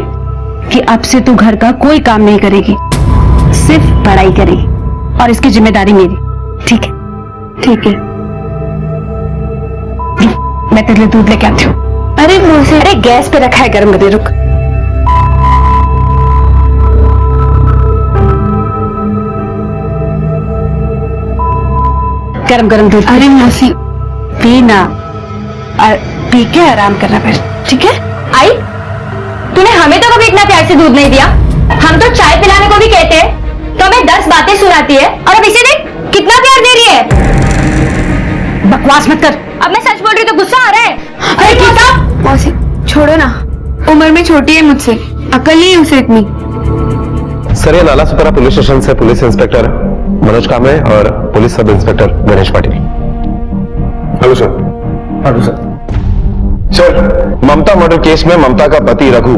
कि अब से तू घर का कोई काम नहीं करेगी, सिर्फ पढ़ाई करेगी और इसकी जिम्मेदारी मेरी। ठीक है? ठीक है। मैं तेरे लिए दूध लेके आती हूँ। अरे मौसी, अरे गैस पे रखा है, गर्म कर दे, रुक। गरम गरम दूध। अरे मौसी, पीना और पी के आराम करना फिर, ठीक है? आई, तूने हमें तो कभी इतना प्यार से दूध नहीं दिया। हम तो चाय पिलाने को भी कहते हैं तो हमें 10 बातें सुनाती है और अब इसे देख कितना प्यार दे रही है। बकवास मत कर। अब मैं सच बोल रही तो गुस्सा आ रहा है। अरे मौसी छोड़ो ना, उम्र में छोटी है मुझसे, अकल नहीं है उसे इतनी। सर, ये नालासोपारा पुलिस स्टेशन से पुलिस इंस्पेक्टर मनोज कामरे और police sub inspector Ganesh Patil. Hello sir. Hello sir. Sir, Mamta murder case में ममता का पति रघु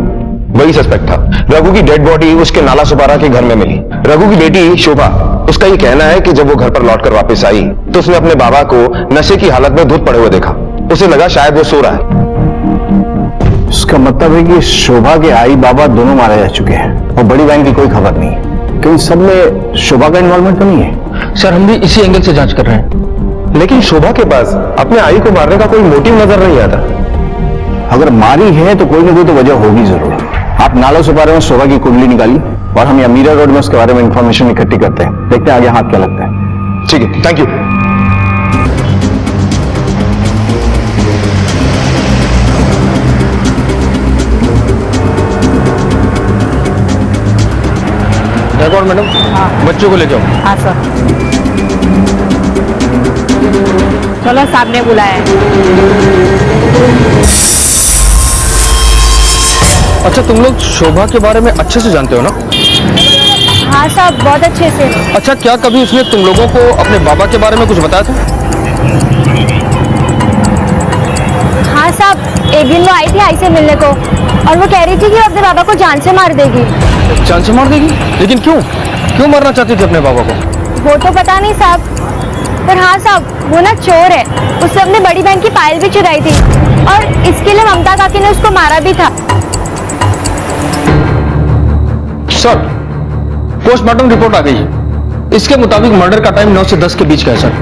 वही सस्पेक्ट था। रघु की डेड बॉडी उसके नालासोपारा के घर में मिली। रघु की बेटी शोभा, उसका ये कहना है कि जब वो घर पर लौटकर वापस आई तो उसने अपने बाबा को नशे की हालत में धुत पड़े हुए देखा। उसे लगा शायद वो सो रहा है। इसका मतलब है कि शोभा के आई बाबा दोनों मारे जा चुके हैं और बड़ी बहन की कोई खबर नहीं है। क्यों सब में शोभा का इन्वॉल्वमेंट तो नहीं है? सर, हम भी इसी एंगल से जांच कर रहे हैं। लेकिन शोभा के पास अपने आई को मारने का कोई मोटिव नजर नहीं आता। अगर मारी है तो कोई ना कोई तो वजह होगी जरूर। आप नालासोपारा में शोभा की कुंडली निकाली और हम मीरा रोड में उसके बारे में इंफॉर्मेशन इकट्ठी करते हैं। देखते हैं आगे हाथ क्या लगता है। ठीक है, थैंक यू। रिकॉर्ड मैडम, बच्चों को ले जाओ। हाँ सर। चलो, साहब ने बुलाया है। अच्छा, तुम लोग शोभा के बारे में अच्छे से जानते हो ना? हाँ साहब, बहुत अच्छे से। अच्छा, क्या कभी उसने तुम लोगों को अपने बाबा के बारे में कुछ बताया था? हाँ साहब, एक दिन वो आई थी आई से मिलने को और वो कह रही थी कि वो अपने बाबा को जान से मार देगी। जान से मार देगी? लेकिन क्यों? क्यों मारना चाहती थी अपने बाबा को? वो तो पता नहीं साहब, पर हाँ साहब, वो ना चोर है। उसने अपनी बड़ी बहन की पायल भी चुराई थी और इसके लिए ममता काकी ने उसको मारा भी था। सर, पोस्टमार्टम रिपोर्ट आ गई है। इसके मुताबिक मर्डर का टाइम 9 से 10 के बीच का है सर।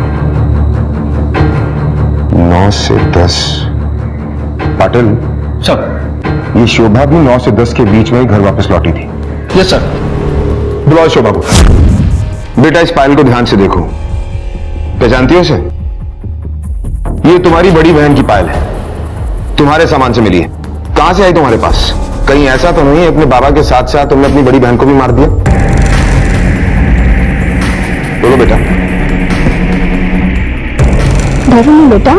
9 से 10? पाटिल सर, ये शोभा भी 9 से 10 के बीच में ही घर वापस लौटी थी। Yes sir. बुलाओ शोभा को। बेटा, इस फाइल को ध्यान से देखो। पहचानती हो इसे? ये तुम्हारी बड़ी बहन की फाइल है, तुम्हारे सामान से मिली है। कहां से आई तुम्हारे पास? कहीं ऐसा तो नहीं है अपने बाबा के साथ साथ तुमने अपनी बड़ी बहन को भी मार दिया? बोलो बेटा। डरो नहीं बेटा,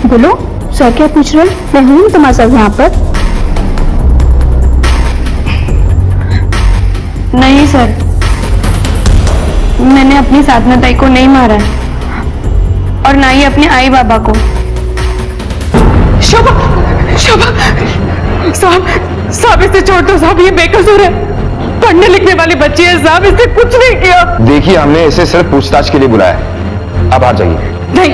बोलो सर क्या पूछ रहे हैं? मैं हूँ तुम्हारे साथ यहाँ पर। नहीं सर, मैंने अपनी साधना ताई को नहीं मारा है और ना ही अपने आई बाबा को। शोभा, शोभा, साहब इसे छोड़ दो साहब, ये बेकसूर है, पढ़ने लिखने वाली बच्ची है साहब, इसने कुछ नहीं किया। देखिए हमने इसे सिर्फ पूछताछ के लिए बुलाया है, आप बाहर जाइए। नहीं,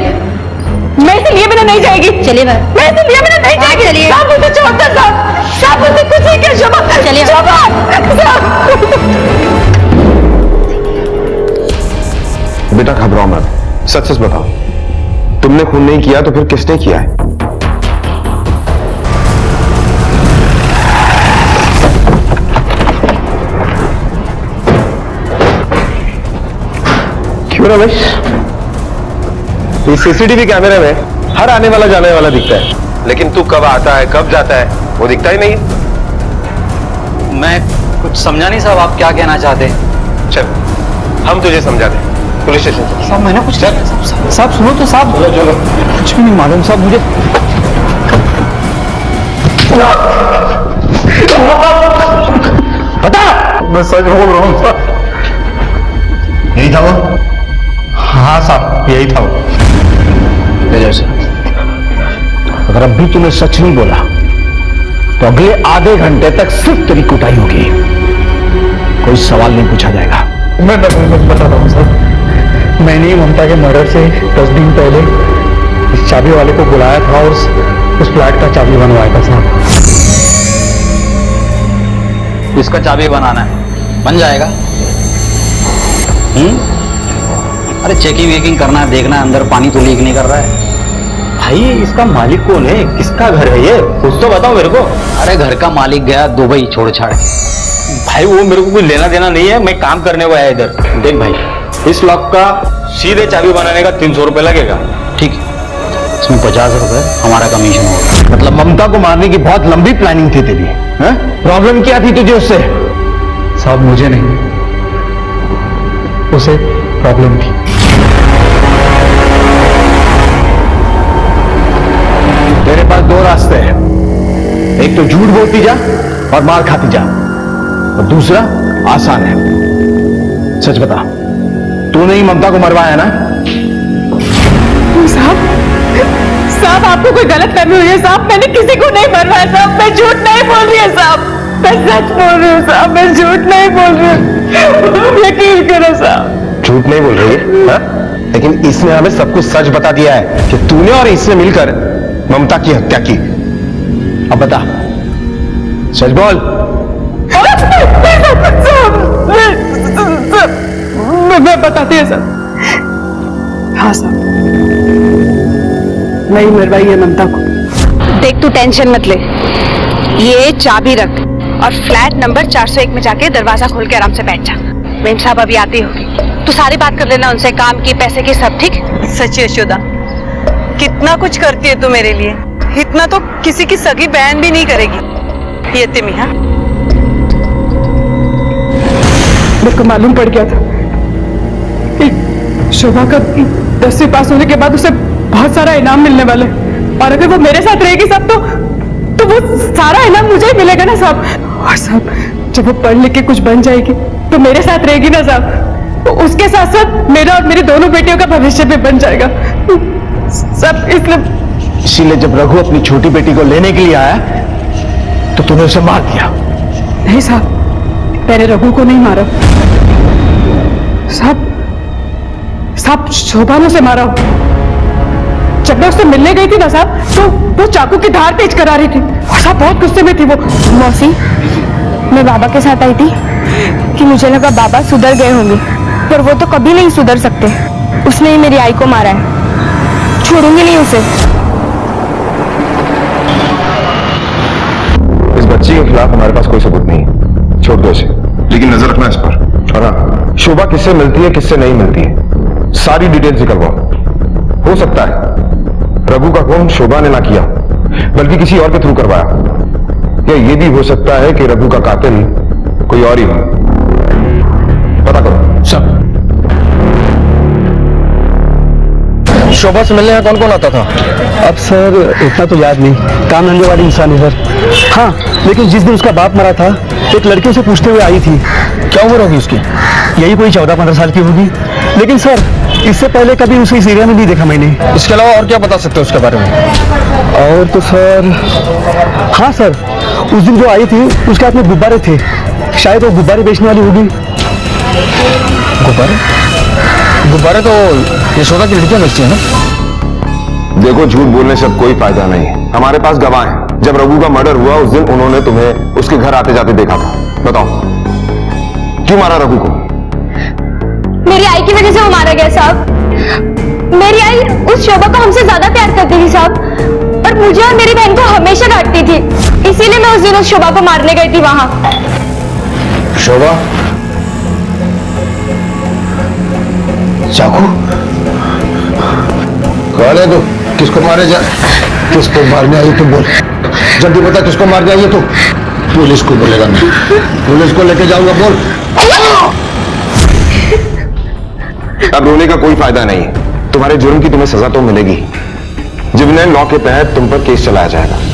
मैं इसे लिए बिना नहीं जाएगी। चलिए मैं इसे लिए बिना नहीं जाएगी। चलिए साहब मुझे छोड़ दो साहब मुझे कुछ नहीं किया। शोभा चलिए बेटा घबराओ मत, सच सच बताओ, तुमने खून नहीं किया तो फिर किसने किया है? क्यों रमेश, इस सीसीटीवी कैमरे में हर आने वाला जाने वाला दिखता है, लेकिन तू कब आता है कब जाता है वो दिखता ही नहीं। मैं कुछ समझा नहीं साहब, आप क्या कहना चाहते हैं? चल हम तुझे समझा दें, पुलिस स्टेशन चल। साहब मैंने कुछ चल साहब सुनो तो साहब, चलो चलो। कुछ भी नहीं मालूम साहब मुझे। बता, मैं सच बोल रहा हूँ साहब। यही था वो? हाँ साहब यही था वो। अगर अब भी तूने सच नहीं बोला तो अगले आधे घंटे तक सिर्फ तेरी कुटाई होगी, कोई सवाल नहीं पूछा जाएगा। मैं बताता हूँ सर, मैंने ममता के मर्डर से 10 दिन पहले इस चाबी वाले को बुलाया था और उस फ्लैट का चाबी बनवाया था साहब। इसका चाबी बनाना है, बन जाएगा। अरे चेकिंग वेकिंग करना है, देखना है अंदर पानी तो लीक नहीं कर रहा है। भाई इसका मालिक कौन है, किसका घर है ये, कुछ तो बताओ मेरे को। अरे घर का मालिक गया दुबई छोड़ छाड़ के। भाई वो मेरे को कोई लेना देना नहीं है, मैं काम करने को आया इधर। देख भाई, इस लॉक का सीधे चाबी बनाने का 300 रुपए लगेगा। ठीक है, इसमें 50 रुपए हमारा कमीशन होगा। मतलब ममता को मारने की बहुत लंबी प्लानिंग थी तेरी, हैं? प्रॉब्लम क्या थी तुझे उससे? साहब मुझे नहीं, उसे प्रॉब्लम थी। तेरे पास दो रास्ते हैं, एक तो झूठ बोलती जा और मार खाती जा, और दूसरा आसान है। सच बता, तूने ही ममता को मरवाया ना? साहब आपको कोई गलत फहमी हुई है साहब, मैंने किसी को नहीं मरवाया साहब, मैं झूठ नहीं बोल रही है साहब, मैं सच बोल रही हूँ साहब, मैं झूठ नहीं बोल रही हूँ, यकीन करो साहब। झूठ नहीं बोल रही है हा? लेकिन इसने हमें सब कुछ सच बता दिया है कि तूने और इसने मिलकर ममता की हत्या की। अब बता, सच बोल। मैं बताती है सर। हाँ सर, नहीं मरवाई है ममता को। देख तू टेंशन मत ले, ये चाबी रख और फ्लैट नंबर 401 में जाके दरवाजा खोल के आराम से बैठ जा। मेम साहब अभी आती होगी, तू सारी बात कर लेना उनसे, काम की पैसे की सब। ठीक? सच्ची यशोदा, कितना कुछ करती है तू मेरे लिए, इतना तो किसी की सगी बहन भी नहीं करेगी। ये तिमी हाँ, मेरे को मालूम पड़ गया था कि शोभा का 10वीं पास होने के बाद उसे बहुत सारा इनाम मिलने वाला है, और अगर वो मेरे साथ रहेगी साहब तो वो सारा इनाम मुझे ही मिलेगा ना साहब। और साहब जब वो पढ़ लिख के कुछ बन जाएगी तो मेरे साथ रहेगी ना साहब, तो उसके साथ साथ मेरा और मेरी दोनों बेटियों का भविष्य भी बन जाएगा सब। इसीलिए जब रघु अपनी छोटी बेटी को लेने के लिए आया तो तूने उसे मार दिया? नहीं साहब, मैंने रघु को नहीं मारा साहब, शोभा ने उसे मारा। जब मैं उससे मिलने गई थी ना साहब, तो वो चाकू की धार तेज करा रही थी और साहब बहुत गुस्से में थी वो। मौसी, मैं बाबा के साथ आई थी कि मुझे लगा बाबा सुधर गए होंगे, पर वो तो कभी नहीं सुधर सकते। उसने ही मेरी आई को मारा है, छोड़ूंगी नहीं उसे। इस बच्ची के खिलाफ हमारे पास कोई सबूत नहीं है, छोड़ दो इसे, लेकिन नजर रखना इस पर। और हाँ, शोभा किससे मिलती है किससे नहीं मिलती है, सारी डिटेल्स निकलवाओ। हो सकता है रघु का खून शोभा ने ना किया बल्कि किसी और के थ्रू करवाया, या ये भी हो सकता है कि रघु का कातिल कोई और ही हो। पता करो सब। शोभा से मिलने कौन कौन आता था? अब सर इतना तो याद नहीं, काम धंधे वाली इंसान है सर। हाँ, लेकिन जिस दिन उसका बाप मरा था एक लड़की उसे पूछते हुए आई थी। क्या उम्र होगी उसकी? यही कोई 14-15 साल की होगी, लेकिन सर इससे पहले कभी उसे इस एरिया में नहीं देखा मैंने। इसके अलावा और क्या बता सकते हो उसके बारे में? और तो सर, हाँ सर, उस दिन जो आई थी उसके हाथ में गुब्बारे थे, शायद वो गुब्बारे बेचने वाली होगी। गुब्बारे? गुब्बारे तो यशोदा की लड़कियां बेचती है ना? देखो, झूठ बोलने से अब कोई फायदा नहीं, हमारे पास गवाह हैं। जब रघु का मर्डर हुआ उस दिन उन्होंने तुम्हें उसके घर आते जाते देखा था। बताओ, क्यों मारा रघु को? मेरी आई की वजह से वो मारा गया साहब। मेरी आई उस शोभा को हमसे ज्यादा प्यार करती थी साहब, और मुझे और मेरी बहन को हमेशा डांटती थी, इसीलिए मैं उस दिन उस शोभा को मारने गई थी वहां। शोभा? चाकू? कौन है तू? किसको मारने आई? तू बोल, जल्दी बता किसको मारने आई है तू? पुलिस को बोलेगा मैं, पुलिस को लेके जाऊंगा। बोल। अब रोने का कोई फायदा नहीं, तुम्हारे जुर्म की तुम्हें सजा तो मिलेगी। जुवेनाइल लॉ के तहत तुम पर केस चलाया जाएगा।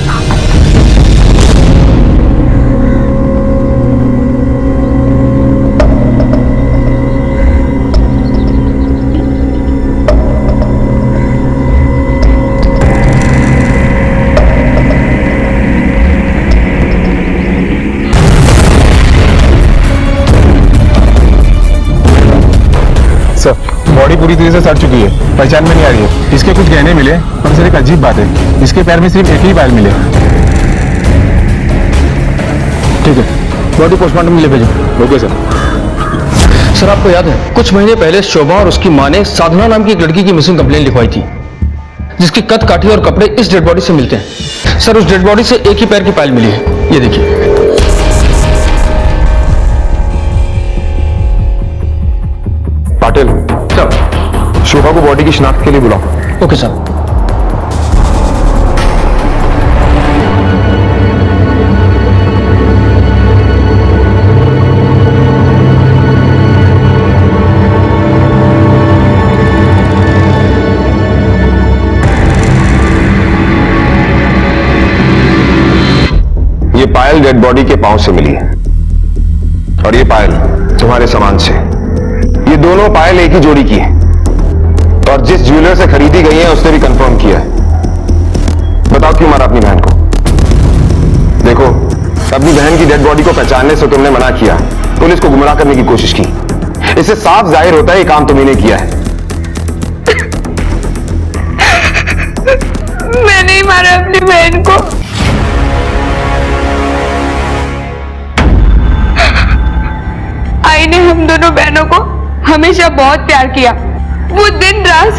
बॉडी पूरी तरह से सड़ चुकी है, पहचान में नहीं आ रही है। इसके कुछ गहने मिले, पर सर एक अजीब बात है, इसके पैर में सिर्फ एक ही पायल मिले। ठीक है, बॉडी पोस्टमार्टम के लिए भेजो। Okay sir. सर, आपको याद है कुछ महीने पहले शोभा और उसकी मां ने साधना नाम की एक लड़की की मिसिंग कंप्लेंट लिखवाई थी, जिसकी कद काठी और कपड़े इस डेड बॉडी से मिलते हैं। सर, उस डेड बॉडी से एक ही पैर की पायल मिली है, ये देखिए। पाटिल, शोभा को बॉडी की शिनाख्त के लिए बुलाओ। Okay sir. ये पायल डेड बॉडी के पांव से मिली है, और ये पायल तुम्हारे सामान से। ये दोनों पायल एक ही जोड़ी की है, और जिस ज्वेलर से खरीदी गई है उसने भी कंफर्म किया है। बताओ क्यों मारा अपनी बहन को? देखो, अपनी बहन की डेड बॉडी को पहचानने से तुमने मना किया, पुलिस को गुमराह करने की कोशिश की। इससे साफ जाहिर होता है ये काम तुम्ही ने किया है। मैं नहीं मारा अपनी बहन को। आई ने हम दोनों बहनों को हमेशा बहुत प्यार किया। वो दिन रात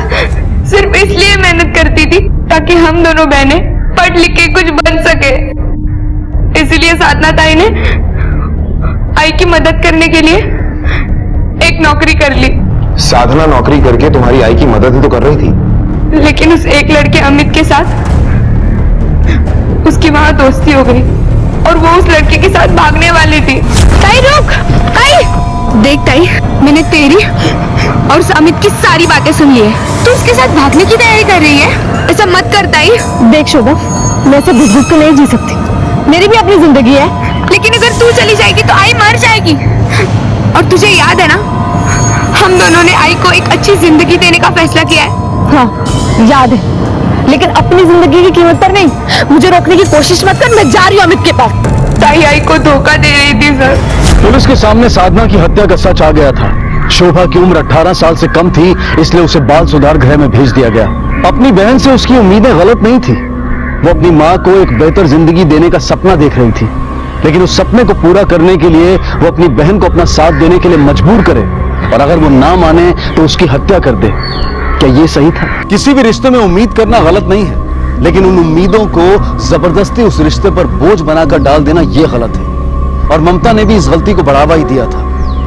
सिर्फ इसलिए मेहनत करती थी ताकि हम दोनों बहनें पढ़ लिख के कुछ बन सके। इसीलिए साधना ताई ने आई की मदद करने के लिए एक नौकरी कर ली। साधना नौकरी करके तुम्हारी आई की मदद ही तो कर रही थी। लेकिन उस एक लड़के अमित के साथ उसकी वहां दोस्ती हो गई, और वो उस लड़के के साथ भागने वाली थी। ताई रुक, ताई देख ताई, मैंने तेरी और उस अमित की सारी बातें सुन ली है। तू उसके साथ भागने की तैयारी कर रही है? ऐसा मत कर ताई। देख शोभा, मैं ऐसे घुस के नहीं जी सकती, मेरी भी अपनी जिंदगी है। लेकिन अगर तू चली जाएगी तो आई मर जाएगी। और तुझे याद है ना, हम दोनों ने आई को एक अच्छी जिंदगी देने का फैसला किया है। हाँ याद है, लेकिन अपनी जिंदगी की कीमत पर नहीं। मुझे रोकने की कोशिश मत कर, मैं जा रही हूँ अमित के पास। ताई आई को धोखा दे रही थी सर। पुलिस के सामने साधना की हत्या का सच आ गया था। शोभा की उम्र 18 साल से कम थी, इसलिए उसे बाल सुधार गृह में भेज दिया गया। अपनी बहन से उसकी उम्मीदें गलत नहीं थी। वो अपनी माँ को एक बेहतर जिंदगी देने का सपना देख रही थी, लेकिन उस सपने को पूरा करने के लिए वो अपनी बहन को अपना साथ देने के लिए मजबूर करे, और अगर वो ना माने तो उसकी हत्या कर दे। क्या ये सही था? किसी भी रिश्ते में उम्मीद करना गलत नहीं है, लेकिन उन उम्मीदों को जबरदस्ती उस रिश्ते पर बोझ बनाकर डाल देना यह गलत है। और ममता ने भी इस गलती को बढ़ावा ही दिया था।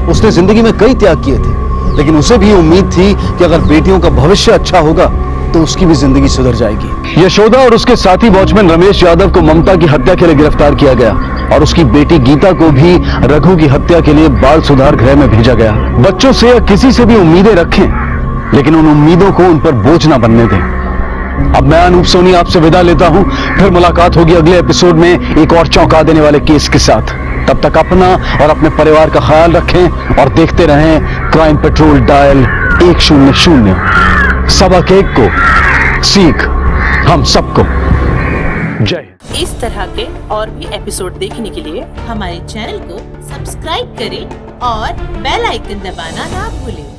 उसने जिंदगी में कई त्याग किए थे, लेकिन उसे भी उम्मीद थी कि अगर बेटियों का भविष्य अच्छा होगा तो उसकी भी जिंदगी सुधर जाएगी। यशोदा और उसके साथी वॉचमैन रमेश यादव को ममता की हत्या के लिए गिरफ्तार किया गया, और उसकी बेटी गीता को भी रघु की हत्या के लिए बाल सुधार गृह में भेजा गया। बच्चों से या किसी से भी उम्मीदें रखें, लेकिन उन उम्मीदों को उन पर बोझ ना बनने दें। अब मैं अनूप सोनी आपसे विदा लेता हूं। फिर मुलाकात होगी अगले एपिसोड में एक और चौंका देने वाले केस के साथ। तब तक अपना और अपने परिवार का ख्याल रखें और देखते रहें क्राइम पेट्रोल डायल 100। सबक एक को सीख हम सबको। जय। इस तरह के और भी एपिसोड देखने के लिए हमारे चैनल को सब्सक्राइब करें और बेल आइकन दबाना ना भूलें।